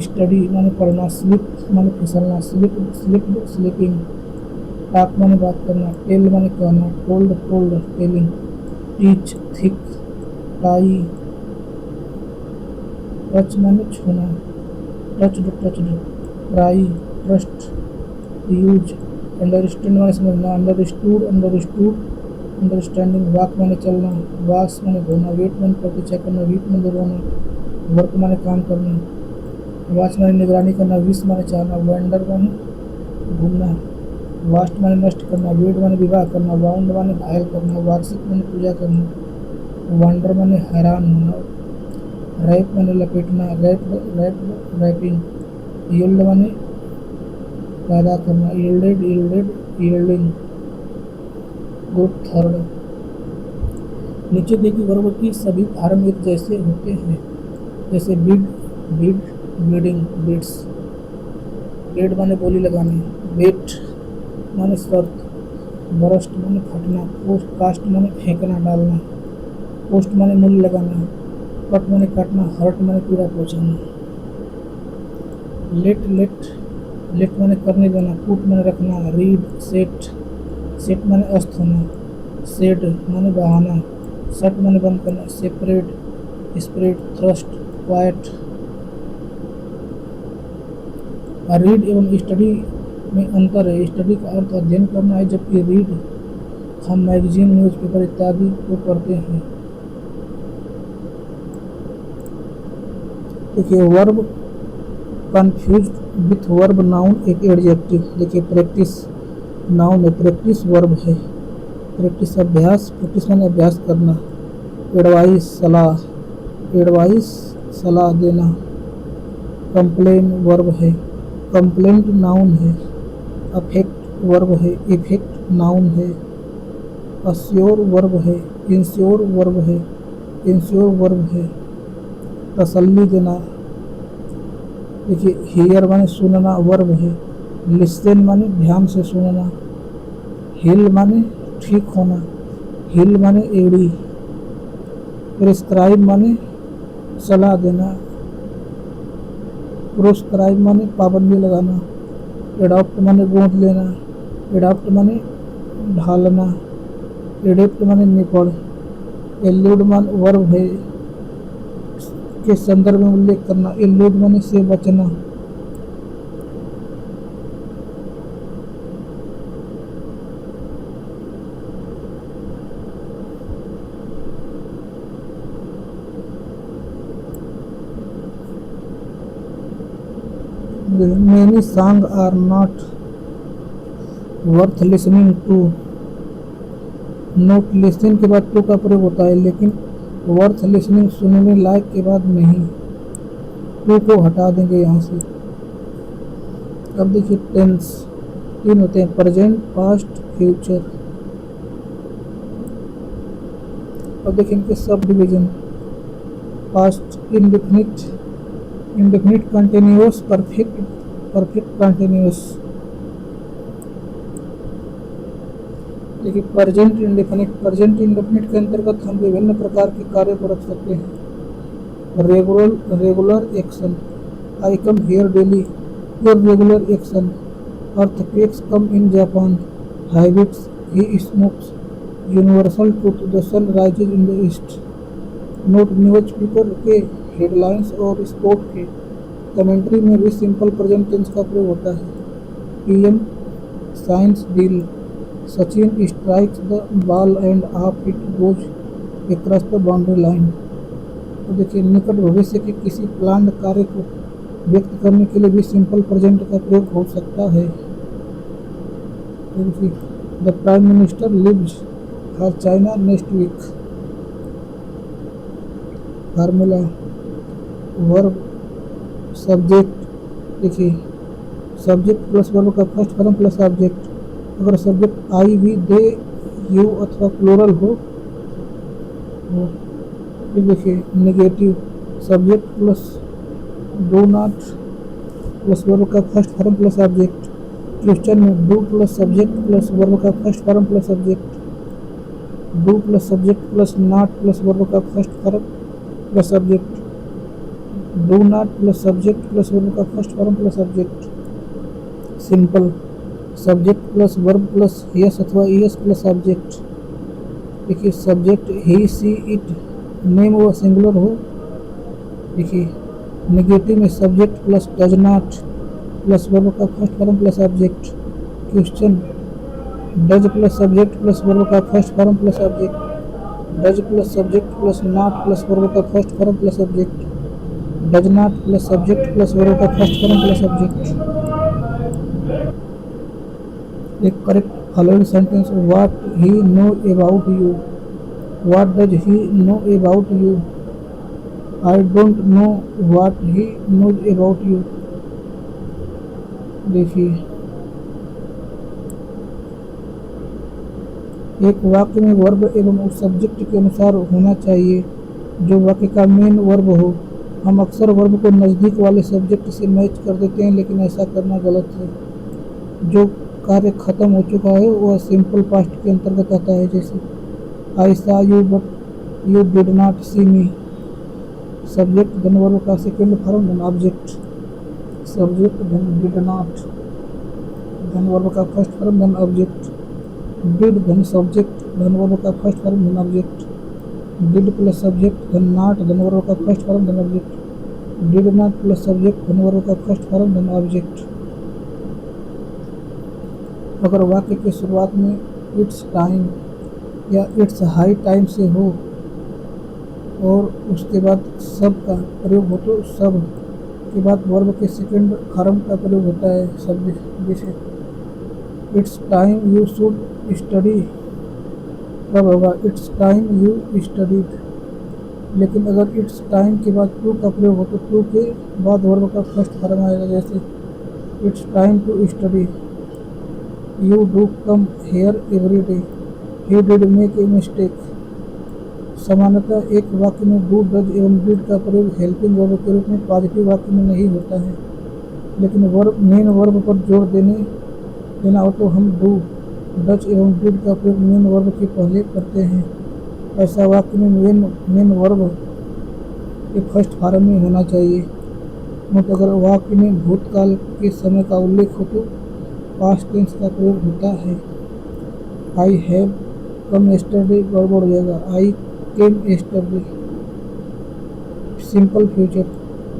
स्टडी माने पढ़ना, स्लिप माने फिसलना, स्लिप स्लिप्ड स्लीपिंग, टॉक माने बात करना, टेल माने कहना, told told telling, teach thick tie, touch माने छूना, touched touched, try trust, use, understand माने समझना, अंडरस्टूड अंडरस्टूड अंडरस्टैंडिंग, वॉक माने चलना, वॉश माने धोना, वेट माने प्रतीक्षा करना, वीट माने रोना, वर्क माने काम करना, वॉच माने निगरानी करना, विश माने चाहना, वेंडर माने घूमना, वास्ट माने नष्ट करना, वेड माने विवाह करना, वाउंड माने घायल करना, वार्षिक माने पूजा करना, वांडर माने हैरान होना, रैप माने लपेटना, रैपिंग, यील्ड माने पैदा करना, yielded yielded yielding, group third. नीचे देखिए वर्ब की सभी फॉर्म एक जैसे होते हैं, जैसे bid bid bleeding bids, bid माने बोली लगानी, बेट माने शर्त, बरस्ट माने फटना, पोस्ट कास्ट माने फेंकना डालना, पोस्ट माने मूल्य लगाना, कट माने काटना, हर्ट माने पीड़ा पहुंचाना, लेट लेट लेट माने करने देना, पुट माने रखना, रीड सेट सेट माने अस्त होना, सेड माने बहाना, शट माने बंद करना, separate spread thrust quite. Read एवं स्टडी में अंतर है। स्टडी का अर्थ अध्ययन करना है, जबकि रीड हम मैगजीन न्यूज़पेपर इत्यादि को पढ़ते हैं। देखिए verb confuse with verb noun एक एडजेक्टिव। देखिए प्रैक्टिस नाउन है, प्रैक्टिस वर्ब है, प्रैक्टिस अभ्यास, प्रैक्टिस माने अभ्यास करना। एडवाइस सलाह, एडवाइस सलाह देना। कंप्लेन वर्ब है, कंप्लेंट नाउन है। अफेक्ट वर्ब है, इफेक्ट नाउन है। अश्योर वर्ब है, इंश्योर वर्ब है, इंश्योर वर्ब है। तसल्ली देना। देखिए हियर माने सुनना वर्ब है। लिसन माने ध्यान से सुनना। हील माने ठीक होना। हील माने एड़ी। प्रिस्क्राइब माने सलाह देना। प्रोस्क्राइब माने पाबंदी लगाना। एडॉप्ट माने गोद लेना। एडॉप्ट माने ढालना। एडेप्ट माने निपड़। एल्यूड मान वर्ब है के संदर्भ में उल्लेख करना। एल्यूड माने से बचना। Many songs are not worth listening to। Note listening के बाद टू का प्रयोग होता है, लेकिन वर्थ लिसनिंग सुनने लायक के बाद नहीं। टू को हटा देंगे यहाँ से। अब देखिए टेंस तीन होते हैं, प्रेजेंट, पास्ट, फ्यूचर। अब देखिए इनके sub division. Past indefinite, indefinite continuous, perfect, perfect continuous. देखिए प्रेजेंट इंडेफिनिट, प्रेजेंट इंडेफिनिट के अंतर्गत हम विभिन्न प्रकार के कार्य को रख सकते हैं। Regular action, I come here daily, irregular action, earthquakes come in Japan, habits, he smokes, universal truth, the sun rises in the east. Note newspaper के हेडलाइंस और स्पोर्ट के कमेंट्री में भी सिंपल प्रेजेंट टेंस का प्रयोग होता है। PM signs deal, Sachin strikes the ball and off it goes across the boundary line. तो देखिए निकट भविष्य के किसी प्लान्ड कार्य को व्यक्त करने के लिए भी सिंपल प्रेजेंट का प्रयोग हो सकता है। तो देखिए the prime minister leaves for China next week. Formula verb subject. देखिए सब्जेक्ट प्लस वर्ब का फर्स्ट फॉर्म प्लस ऑब्जेक्ट। अगर subject I, we, they, you अथवा प्लूरल हो तो देखिए negative. Subject plus do not plus verb का first form plus object. Question में do plus subject plus verb का first form plus object. Do plus subject plus not plus verb का first form plus object. Do not plus subject plus verb का first form plus object. Simple subject plus verb plus S अथवा ES plus object. देखिए subject he, she, it, name व singular हो। देखिए negative में subject plus does not plus verb का first form plus object. Question does plus subject plus verb का first form plus object. Does plus subject plus not plus verb का first form plus object. Does not plus subject plus verb का first form plus object. एक correct following sentence, what he know about you. What does he know about you. I don't know what he knows about you. देखिए एक वाक्य में verb एवं उस subject के अनुसार होना चाहिए जो वाक्य का मेन वर्ब हो। हम अक्सर वर्ब को नज़दीक वाले सब्जेक्ट से मैच कर देते हैं, लेकिन ऐसा करना गलत है। जो कार्य खत्म हो चुका है वह सिंपल पास्ट के अंतर्गत आता है। जैसे I saw you but you did not see me. Subject धन वर्ब का सेकेंड फॉर्म धन ऑब्जेक्ट। सब्जेक्ट धन डिड नॉट धन वर्ब का फर्स्ट फॉर्म धन ऑब्जेक्ट। डिड धन सब्जेक्ट धन वर्ब का फर्स्ट फॉर्म धन ऑब्जेक्ट। डिड प्लस सब्जेक्ट धन नॉट धन वर्ब का फर्स्ट फॉर्म धन object. Did not plus subject धन वर्ब का फर्स्ट फॉर्म धन ऑब्जेक्ट। अगर वाक्य की शुरुआत में इट्स टाइम या इट्स हाई टाइम से हो और उसके बाद सब का प्रयोग हो तो सब के बाद वर्ब के सेकंड फॉर्म का प्रयोग होता है सब। जैसे it's time you should study, कब होगा? It's time you studied. लेकिन अगर इट्स टाइम के बाद टू का प्रयोग हो तो टू के बाद वर्ब का फर्स्ट फॉर्म आएगा। जैसे it's time to study, you do come here every day, he did make a mistake. सामान्यतः एक वाक्य में डू, डज एवं डिड का प्रयोग हेल्पिंग वर्ब के रूप में पॉजिटिव वाक्य में नहीं होता है, लेकिन वर्ब मेन वर्ब पर जोर देना हो तो हम डू, डज एवं डिड का प्रयोग मेन वर्ब के पहले करते हैं। ऐसा वाक्य में मेन वर्ब के फर्स्ट फॉर्म में होना चाहिए। नोट, अगर वाक्य में भूतकाल के समय का उल्लेख हो तो पास्ट टेंस का प्रयोग होता है। आई हैव कम यस्टरडे गड़बड़ हो जाएगा, आई केम यस्टरडे। सिंपल फ्यूचर,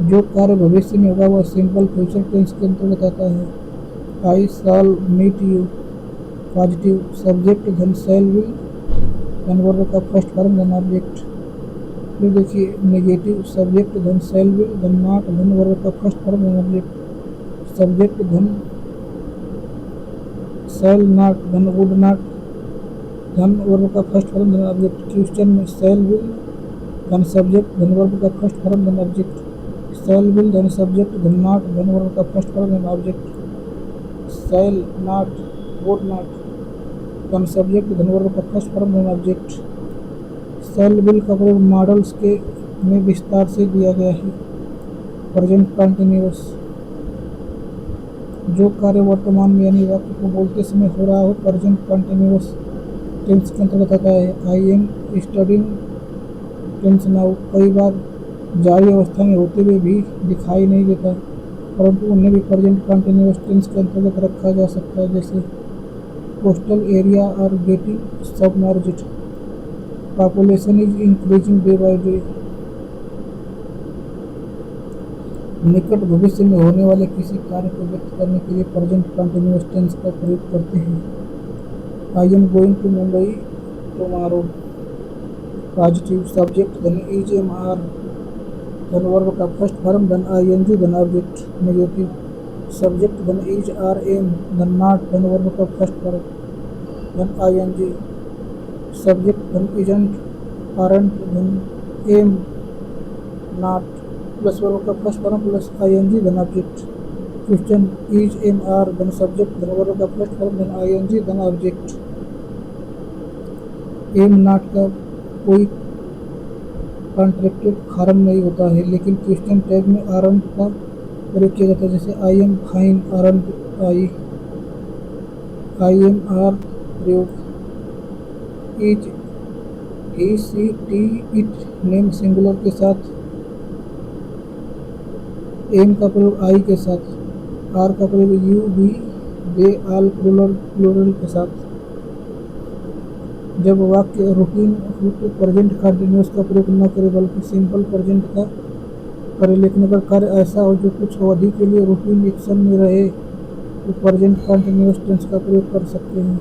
जो कार्य भविष्य में होगा वह सिंपल फ्यूचर टेंस के अंतर्गत आता है। I shall meet you, positive, subject धन शैल विल धन वर्ब का फर्स्ट फॉर्म धन ऑब्जेक्ट। फिर देखिए नेगेटिव, सब्जेक्ट धन शैल विल धन नॉट धन वर्ब का फर्स्ट फॉर्म धन ऑब्जेक्ट। सब्जेक्ट धन शैल नॉट धन वुड नॉट धन वर्ब का फर्स्ट फॉर्म धन ऑब्जेक्ट। क्वेश्चन में शैल विल धन सब्जेक्ट धन वर्ब का फर्स्ट फॉर्म धन ऑब्जेक्ट। शैल विल धन सब्जेक्ट धन नॉट धन वर्ब का फर्स्ट फॉर्म धन object. Shell not would not धन सब्जेक्ट धन वर्ब का फर्स्ट फॉर्म धन ऑब्जेक्ट। शैल विल का प्रयोग मॉडल्स के में विस्तार से दिया गया है। प्रेजेंट कंटिन्यूअस, जो कार्य वर्तमान में यानी वाक्य को बोलते समय हो रहा हो प्रेजेंट कंटिन्यूअस टेंस के अंतर्गत आता है। I am studying tense now, कई बार जारी अवस्था में होते हुए भी दिखाई नहीं देता, परंतु उन्हें भी प्रेजेंट कंटिन्यूअस टेंस के अंतर्गत रखा जा सकता है। जैसे coastal area are getting submerged, population is increasing day by day. निकट भविष्य में होने वाले किसी कार्य को व्यक्त करने के लिए प्रेजेंट कंटिन्यूअस टेंस का प्रयोग करते हैं। I am going to Mumbai tomorrow, positive, subject धन इज एम आर धन वर्ब का फर्स्ट फॉर्म धन आई एन जी धन ऑब्जेक्ट। नेगेटिव, सब्जेक्ट धन इज आर एम धन नॉट धन वर्ब का फर्स्ट फॉर्म धन आई एन जी। सब्जेक्ट धन इजंट आरंट धन एम नॉट प्लस वर्ब का first form plus I N G धन object. Question is am are धन सब्जेक्ट धन वर्ब का फर्स्ट फॉर्म धन आई एन जी धन ऑब्जेक्ट। एम नॉट का कोई कॉन्ट्रैक्टेड फॉर्म नहीं होता है, लेकिन क्वेश्चन टैग में आरंट का प्रयोग किया जाता है। जैसे I am fine aren't I, I am are प्रयोग। इज, ही, सी, टी, इट नेम सिंगुलर के साथ, एम का प्रयोग आई के साथ, आर का प्रयोग you, we, they, all plural के साथ। जब वाक्य रूटीन हो तो प्रेजेंट कंटिन्यूअस का प्रयोग न करें बल्कि सिंपल प्रेजेंट का करें। लेकिन अगर कार्य ऐसा हो जो कुछ अवधि के लिए रूटीन एक्शन में रहे तो प्रेजेंट कंटिन्यूअस टेंस का प्रयोग कर सकते हैं।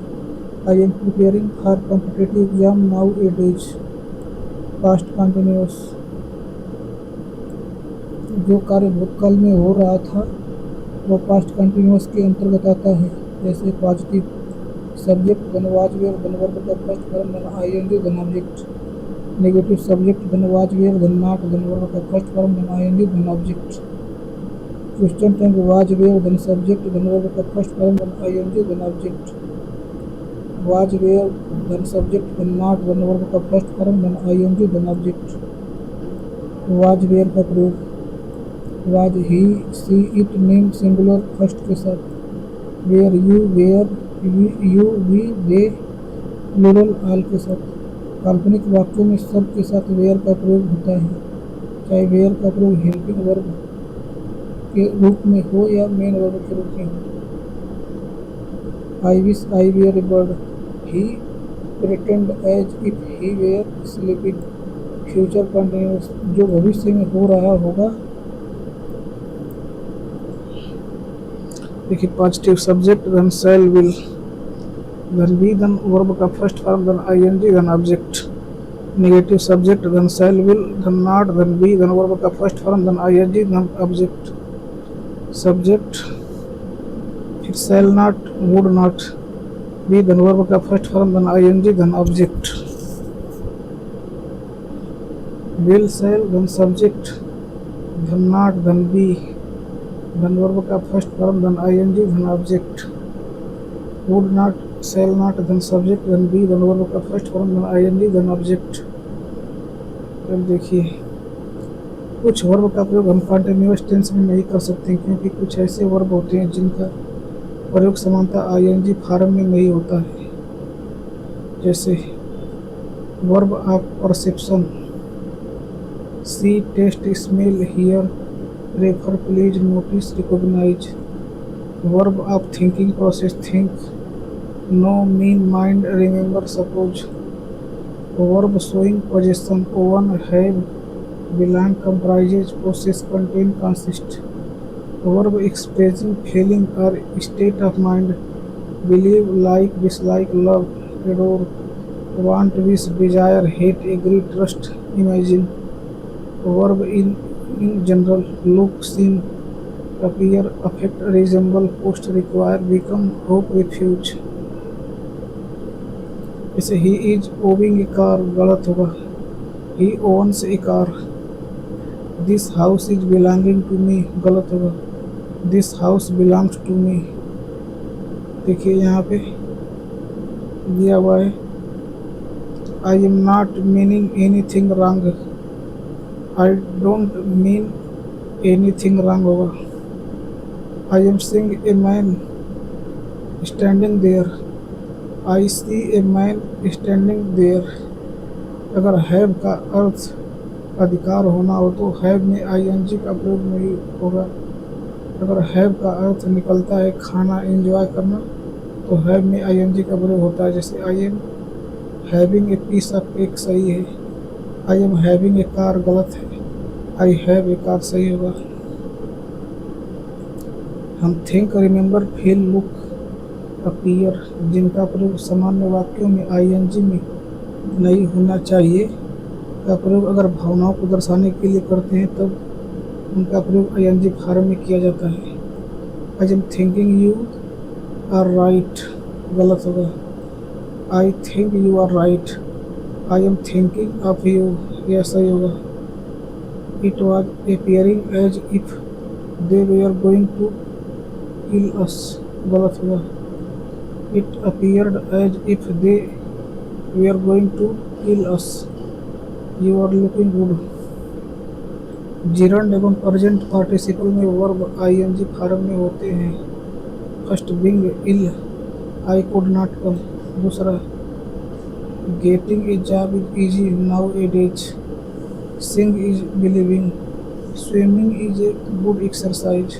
I am preparing for competitive exam now A days, past continuous, जो कार्य भूतकाल में हो रहा था वह पास्ट कंटिन्यूअस के अंतर्गत आता है। जैसे पॉजिटिव, सब्जेक्ट धन वाज वेयर धन वर्ब का फर्स्ट फॉर्म धन आई एन जी धन ऑब्जेक्ट। नेगेटिव, सब्जेक्ट धन वाज वेयर धन नॉट धन वर्ब का फर्स्ट फॉर्म धन आई एन जी धन object. Question tag was were धन सब्जेक्ट धन वर्ब का फर्स्ट फॉर्म धन आई एन जी धन ऑब्जेक्ट। वाज वेयर धन सब्जेक्ट धन नॉट धन वर्ब का फर्स्ट फॉर्म धन आई एन जी धन ऑब्जेक्ट। वाज वेयर का प्रयोग was, he, she, it name singular first के साथ, were you, were you, we, they plural all के साथ। काल्पनिक वाक्यों में सब के साथ वेयर का प्रयोग होता है, चाहे वेयर का प्रयोग हेल्पिंग वर्ब के रूप में हो या मेन वर्ब के रूप में हो। I wish I were a bird, he pretend as if he were sleeping. Future continuous, जो भविष्य में हो रहा होगा। देखिए पॉजिटिव, सब्जेक्ट धन शैल विल धन बी धन वर्ब का फर्स्ट फॉर्म धन आई एन जी धन ऑब्जेक्ट। नेगेटिव सब्जेक्ट देन शैल विल देन नॉट देन बी देन वर्ब का फर्स्ट फॉर्म देन आईएनजी देन ऑब्जेक्ट सब्जेक्ट फिर shall not would not be देन वर्ब का फर्स्ट फॉर्म देन आईएनजी देन ऑब्जेक्ट विल शैल देन सब्जेक्ट देन नॉट देन बी देन वर्ब का फर्स्ट फॉर्म देन आईएनजी देन object would not shall not देन सब्जेक्ट देन बी देन वर्ब का फर्स्ट फॉर्म देन आईएनजी देन ऑब्जेक्ट। अब देखिए कुछ वर्ब का प्रयोग हम कंटिन्यूअस टेंस में नहीं कर सकते क्योंकि कुछ ऐसे वर्ब होते हैं जिनका प्रयोग समानता आईएनजी फॉर्म में नहीं होता है, जैसे verb of perception see taste smell hear refer please notice recognise. Verb of thinking process think know mean mind remember suppose. Verb showing possession own have belong comprises process contain consist। verb expressing feeling or state of mind believe like dislike love adore want wish desire hate agree trust imagine। verb in general look seem appear affect resemble post require become hope refuge। जैसे he is owning a car गलत होगा, he owns a car। This house is belonging to me गलत होगा, this house belongs to me. देखिए यहाँ पे दिया हुआ है I am not meaning anything wrong, I don't mean anything wrong होगा। I am seeing a man standing there, I see a man standing there. अगर have का अर्थ अधिकार होना हो तो हैव में आईएनजी का प्रयोग नहीं होगा। अगर हैव का अर्थ निकलता है खाना एंजॉय करना तो हैव में आईएनजी का प्रयोग होता है, जैसे I am having a piece of cake सही है, I am having a car गलत है, आई हैव ए कार सही होगा। हम think remember feel look appear जिनका प्रयोग सामान्य वाक्यों में आईएनजी में नहीं होना चाहिए का प्रयोग अगर भावनाओं को दर्शाने के लिए करते हैं तब उनका प्रयोग आईएनजी फॉर्म में किया जाता है। I am thinking you are right गलत होगा, I think you are right, I am thinking of you यह सही होगा। It was appearing as if they were going to kill us गलत होगा, it appeared as if they were going to kill us. You are looking good. Gerund एवं present participle में verb ING form में होते हैं। First being ill I could not come, दूसरा getting a job is easy nowadays, seeing is believing, swimming is a good exercise.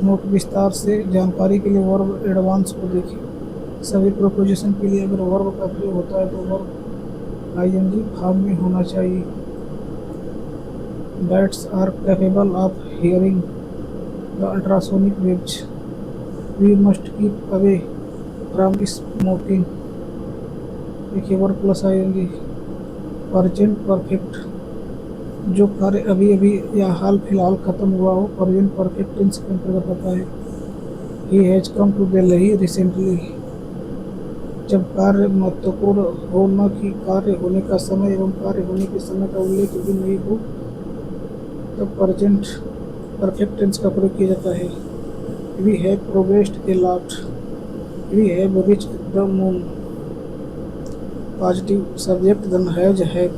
Note विस्तार से जानकारी के लिए वर्ब एडवांस को देखें। सभी प्रोपोजिशन के लिए अगर वर्ब का प्रयोग होता है तो वर्ब आईएनजी फॉर्म में होना चाहिए। Bats are capable of hearing the ultrasonic waves, we must keep away from smoking. देखिए verb plus ING. Present perfect जो कार्य अभी अभी या हाल फिलहाल खत्म हुआ हो प्रेजेंट परफेक्ट टेंस के अंतर्गत आता है। He has come to Delhi recently जब कार्य महत्वपूर्ण हो न कि कार्य होने का समय एवं कार्य होने के समय का उल्लेख भी नहीं हो तब प्रेजेंट परफेक्ट टेंस का प्रयोग किया जाता है। We have progressed a lot, we have reached the moon. Positive subject देन हैज हैव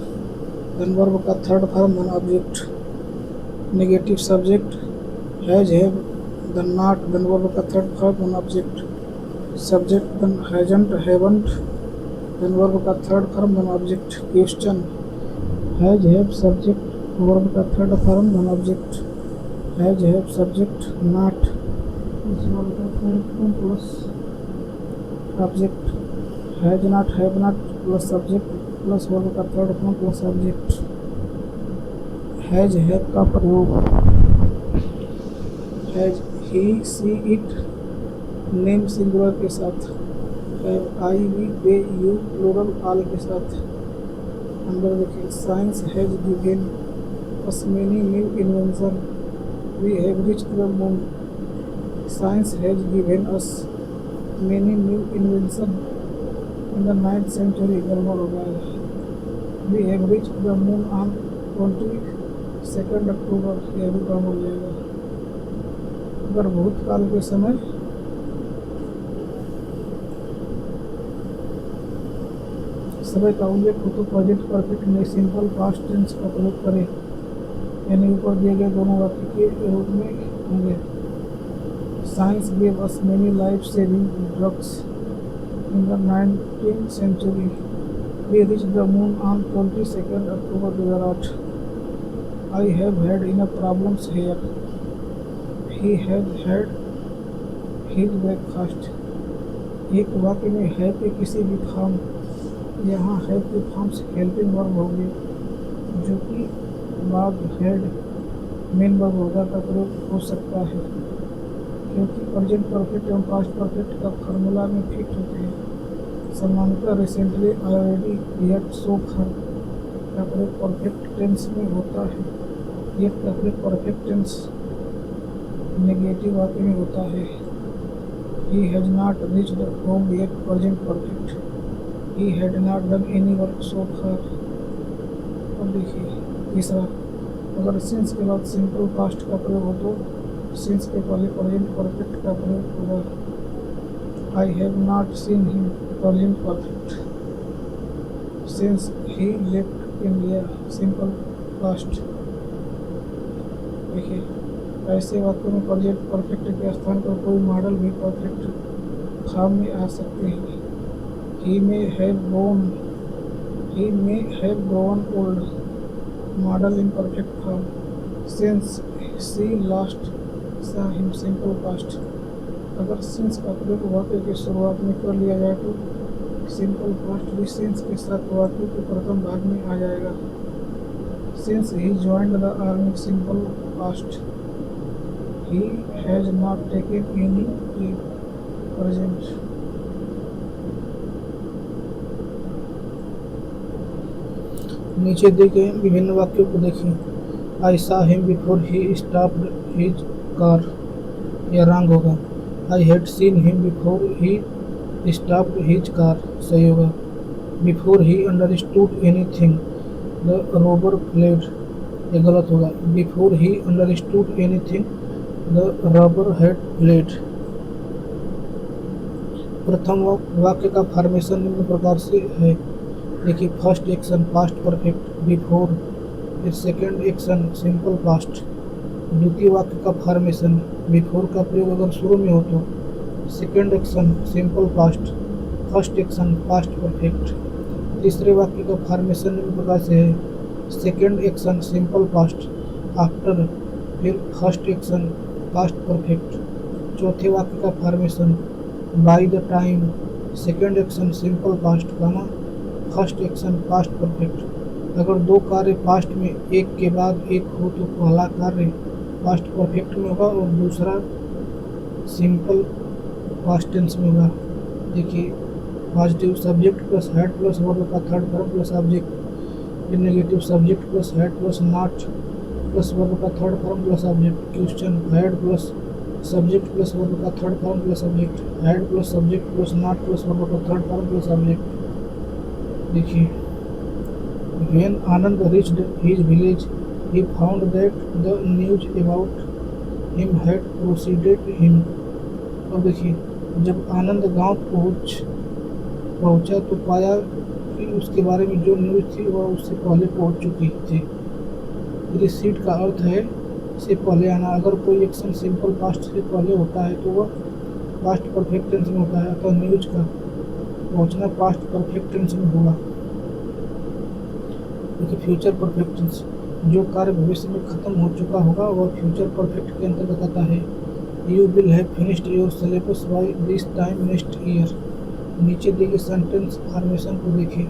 देन वर्ब का थर्ड फॉर्म देन object. Negative subject has have देन नॉट देन वर्ब का थर्ड फॉर्म देन ऑब्जेक्ट। सब्जेक्ट देन हैजंट हैवंट देन वर्ब का थर्ड फॉर्म देन object. Question has have subject verb का थर्ड फॉर्म देन object. Has have subject not इस वर्ब का third form plus object. Has not have not plus subject plus verb का third form plus object. Has have का प्रयोग has he she it name singular के साथ, have I we they you plural all के साथ। अंदर देखिए, science has given us many new invention, we have reached the moon. Science has given us many new invention in the 9th century, गड़बड़ हो गया। We have reached the moon on 22 अक्टूबर, यह भी काम हो जाएगा। अगर भूतकाल के समय का उल्लेख हो तो प्रेजेंट परफेक्ट में सिंपल पास्ट टेंस का प्रयोग करें, यानी ऊपर दिए गए दोनों वाक्य के रूप में होंगे। Science gave us many life saving drugs in the 19th century, we reached the moon on 22 October 2008। I have had enough problems here, he has had his breakfast. एक वाक्य में है कि किसी भी फॉर्म, यहाँ है कि फॉर्म से हेल्पिंग वर्ब होंगे, जो कि बाद हेड मेन वर्ब होगा का प्रयोग हो सकता है, क्योंकि प्रेजेंट परफेक्ट एवं पास्ट परफेक्ट का फार्मूला में फिट होते हैं। सामान्यतः रिसेंटली, ऑलरेडी, येट, सो फार का प्रयोग परफेक्ट टेंस में होता है। येट का प्रयोग परफेक्ट टेंस नेगेटिव वाक्य में होता है। He has not reached home yet, present perfect. He had not done any work so far. अब देखिए तीसरा, अगर सिंस के बाद सिंपल पास्ट का प्रयोग हो तो सिंस के पहले प्रेजेंट परफेक्ट का प्रयोग होगा। I have not seen him, present perfect. Since he left India, simple past. देखिए, ऐसे वाक्यों में प्रेजेंट परफेक्ट के स्थान पर कोई मॉडल भी परफेक्ट फॉर्म में आ सकते हैं। He may have grown old, model in perfect form, since she last saw him, simple past। अगर since का प्रयोग वाक्य की शुरुआत में कर लिया जाए तो सिंपल पास्ट भी since के साथ वाक्य के प्रथम भाग में आ जाएगा। Since he joined the army, simple past। He has not taken any leave, present। नीचे दिए गए विभिन्न वाक्यों को देखें। I saw him before he stopped his car, यह रॉन्ग होगा। I had seen him before he stopped his car, सही होगा। Before he understood anything, the robber fled, यह गलत होगा। Before he understood anything, the robber had fled. प्रथम वाक्य का फॉर्मेशन निम्न प्रकार से है। देखिए, first action past perfect before, फिर सेकंड एक्शन सिंपल पास्ट। द्वितीय वाक्य का फॉर्मेशन बिफोर का प्रयोग अगर शुरू में हो तो second action simple past, first action past perfect. तीसरे वाक्य का फॉर्मेशन निम्न प्रकार से है। Second action simple past after, फिर फर्स्ट एक्शन पास्ट परफेक्ट। चौथे वाक्य का formation by the time, second action simple past कमा फर्स्ट एक्शन पास्ट परफेक्ट। अगर दो कार्य पास्ट में एक के बाद एक हो तो पहला कार्य पास्ट परफेक्ट में होगा और दूसरा सिंपल पास्ट टेंस में होगा। देखिए, positive subject plus had plus verb का थर्ड फॉर्म प्लस ऑब्जेक्ट, फिर negative subject plus had plus not plus verb का third form plus object. Question had plus subject plus verb का third form plus object, had plus subject plus not plus verb का third form plus object. देखिए, when Anand reached his village, he found that the news about him had preceded him। अब देखिए, जब आनंद गांव पहुंचा तो पाया कि उसके बारे में जो न्यूज़ थी वह उससे पहले पहुंच चुकी थी। प्रीसीड का अर्थ है से पहले आना। अगर कोई एक्शन सिंपल पास्ट से पहले होता है तो वह पास्ट परफेक्ट टेंस में होता है, अतः न्यूज़ का पहुंचना पास्ट परफेक्ट टेंस में होगा। देखिए, फ्यूचर परफेक्ट टेंस, जो कार्य भविष्य में खत्म हो चुका होगा वह फ्यूचर परफेक्ट के अंतर्गत आता है। You will have finished your syllabus by this time next year. नीचे दिए गए सेंटेंस फॉर्मेशन को देखिए।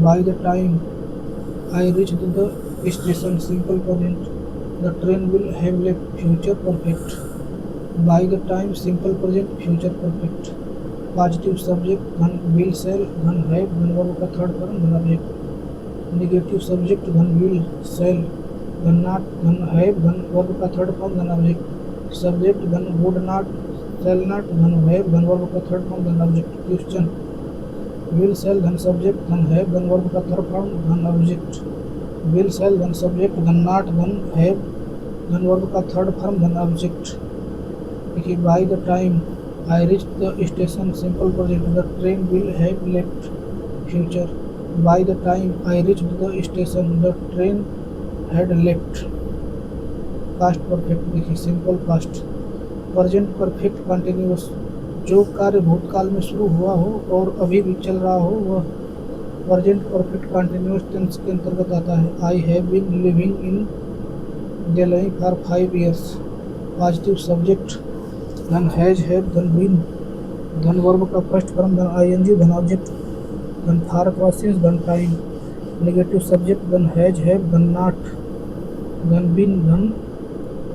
By the time I reached the station, simple present. The train will have left, future perfect. By the time simple present, future perfect. Positive subject धन, will, shall, धन, have, धन verb का third form, धन object. Negative subject धन will shall धन not धन have धन verb का थर्ड फॉर्म धन ऑब्जेक्ट सब्जेक्ट धन वुड नॉट सेल नॉट धन हैव धन वर्ब का थर्ड फॉर्म धन ऑब्जेक्ट क्वेश्चन विल सेल धन सब्जेक्ट धन हैव धन वर्ब का थर्ड फॉर्म धन ऑब्जेक्ट विल सेल धन सब्जेक्ट धन नॉट धन हैव धन वर्ब का थर्ड फॉर्म धन ऑब्जेक्ट। देखिए by the time I reach the station simple present the train will have left future bye the time I reach the station the train had left. Past perfect देखिए simple past. Present perfect continuous जो कार्य भूतकाल में शुरू हुआ हो और अभी भी चल रहा हो वह प्रेजेंट परफेक्ट कंटिन्यूअस टेंस के अंतर्गत आता है। I have been living in Delhi for 5 years। Positive subject धन हैज हैव धन बीन धन वर्ब का फर्स्ट फॉर्म धन आईएनजी धन ऑब्जेक्ट धन फॉर क्रॉसिंग धन टाइम। नेगेटिव सब्जेक्ट धन हैज हैव धन नॉट धन बीन धन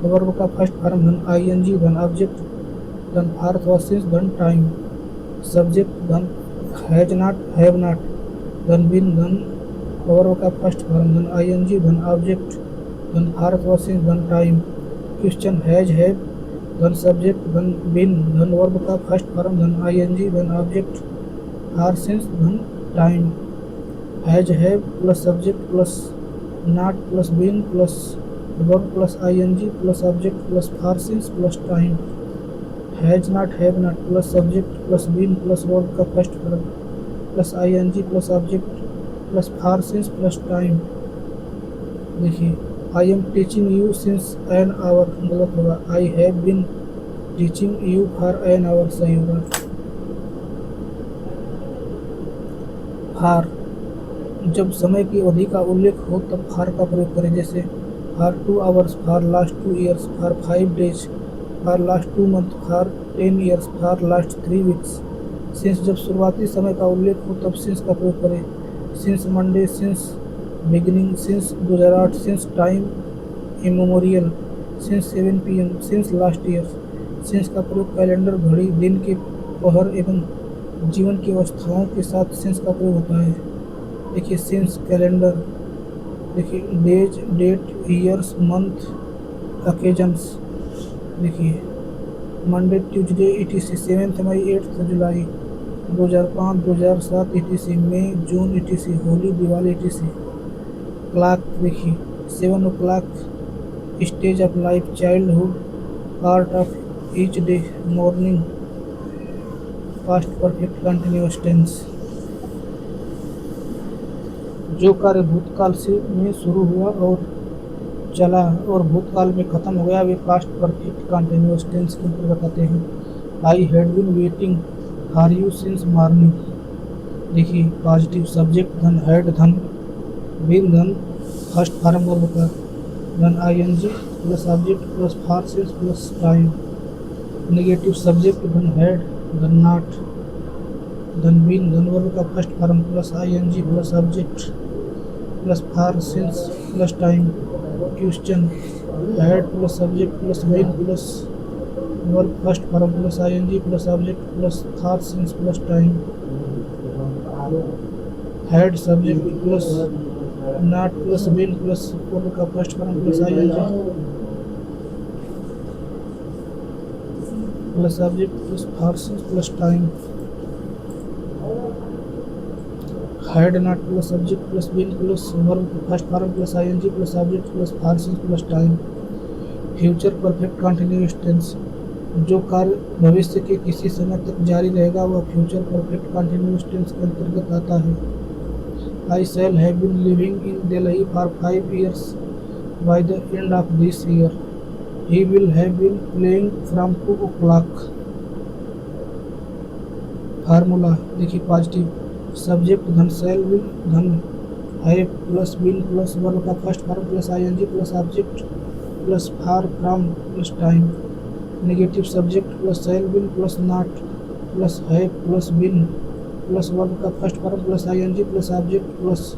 वर्ब का फर्स्ट फॉर्म धन आईएनजी धन ऑब्जेक्ट धन फॉर क्रॉसिंग धन टाइम। सब्जेक्ट धन हैज नॉट हैव नॉट धन बीन धन वर्ब का फर्स्ट फॉर्म धन आईएनजी धन ऑब्जेक्ट धन फॉर क्रॉसिंग धन टाइम। क्वेश्चन हैज हैव धन सब्जेक्ट धन बीन धन वर्ब का फर्स्ट फॉर्म धन आईएनजी धन ऑब्जेक्ट फॉर सिंस धन time. Has have plus subject plus not plus been plus verb plus ING plus object plus for since plus time. Has not have not plus subject plus been plus verb का first form plus ING plus object plus for since plus time. देखिए I am teaching you since an hour गलत होगा। I have been teaching you for an hour सही होगा। For जब समय की अवधि का उल्लेख हो तब फॉर का प्रयोग करें जैसे for 2 hours for last 2 years for 5 days for last 2 months for 10 years for last 3 weeks। Since जब शुरुआती समय का उल्लेख हो तब सिंस का प्रयोग करें since Monday since beginning since 2008 since time immemorial since 7 PM since last year. Since का प्रयोग कैलेंडर घड़ी दिन के पहर एवं जीवन की अवस्थाओं के साथ सिंस का प्रयोग होता है। देखिए सिंस कैलेंडर देखिए days date years month occasions. देखिए मंडे ट्यूसडे ETC 7 मई 8 जुलाई 2005 2007 ETC मई जून ETC Holi Diwali ETC। Clock देखिए 7 o'clock stage of life childhood part of each day morning. Past perfect continuous tense जो कार्य भूतकाल से में शुरू हुआ और चला और भूतकाल में खत्म हो गया वे पास्ट परफेक्ट कंटिन्यूअस टेंस के अंतर्गत आते हैं। I had been waiting for you since morning. देखिए पॉजिटिव सब्जेक्ट धन हैड धन बीन धन फर्स्ट फॉर्म वर्ब का धन I N G plus object plus for since plus time. Negative subject धन हैड धन नॉट धन बीन धन वर्ब का first form plus ING plus object plus for since plus time. Question had plus subject plus been plus verb first form plus ING plus object plus for since plus time. Had subject plus not plus been plus verb का first form plus ING plus object plus for since plus time. Had not plus subject plus been plus verb first form plus ING plus object plus for since plus time. Future perfect continuous tense जो कार्य भविष्य के किसी समय तक जारी रहेगा वह फ्यूचर परफेक्ट कंटिन्यूअस टेंस के अंतर्गत आता है। I shall have been living in Delhi for 5 years by the end of this year. He will have been playing from 2 o'clock। Formula देखिए पॉजिटिव सब्जेक्ट धन शैल विल धन have plus been plus verb का first form plus ING plus object plus for from plus time. Negative subject plus shall will plus not plus have plus been plus verb का first form plus ING plus object plus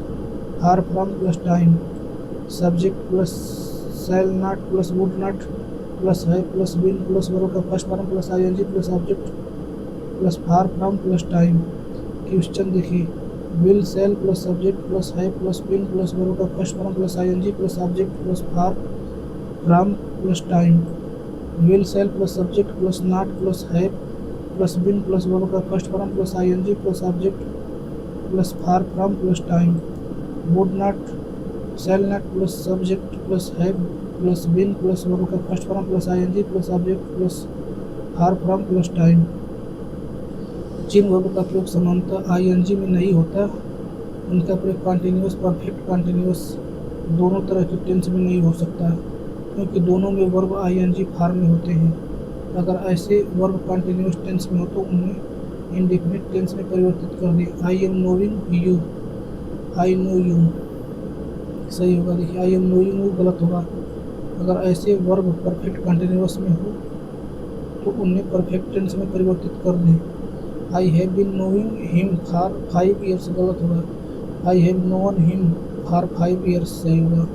for from plus time. Subject plus shall not plus would not plus have plus been plus verb का first form plus ING plus object plus for from plus time. Question देखिए will shall plus subject plus have plus been plus verb का first form plus ING plus object plus for from plus time. Will shall plus subject plus not plus have plus been plus verb का first form plus ING plus object plus for from plus time. Would not shall not plus subject plus have plus been plus verb का first form plus ING plus object plus for from plus time. जिन verb का प्रयोग समानतः ING में नहीं होता उनका प्रयोग continuous perfect continuous दोनों तरह के टेंस में नहीं हो सकता, क्योंकि दोनों में वर्ब आईएनजी फॉर्म में होते हैं। अगर ऐसे वर्ब कॉन्टिन्यूअस टेंस में हो तो उन्हें इंडेफिनिट टेंस में परिवर्तित कर दें। I am knowing you, I know you सही होगा। देखिए आई एम नोइंग यू गलत होगा। अगर ऐसे वर्ब परफेक्ट कॉन्टिन्यूअस में हो तो उन्हें परफेक्ट टेंस में परिवर्तित कर दें। I have been knowing him for 5 years गलत होगा। I have known him for 5 years सही होगा।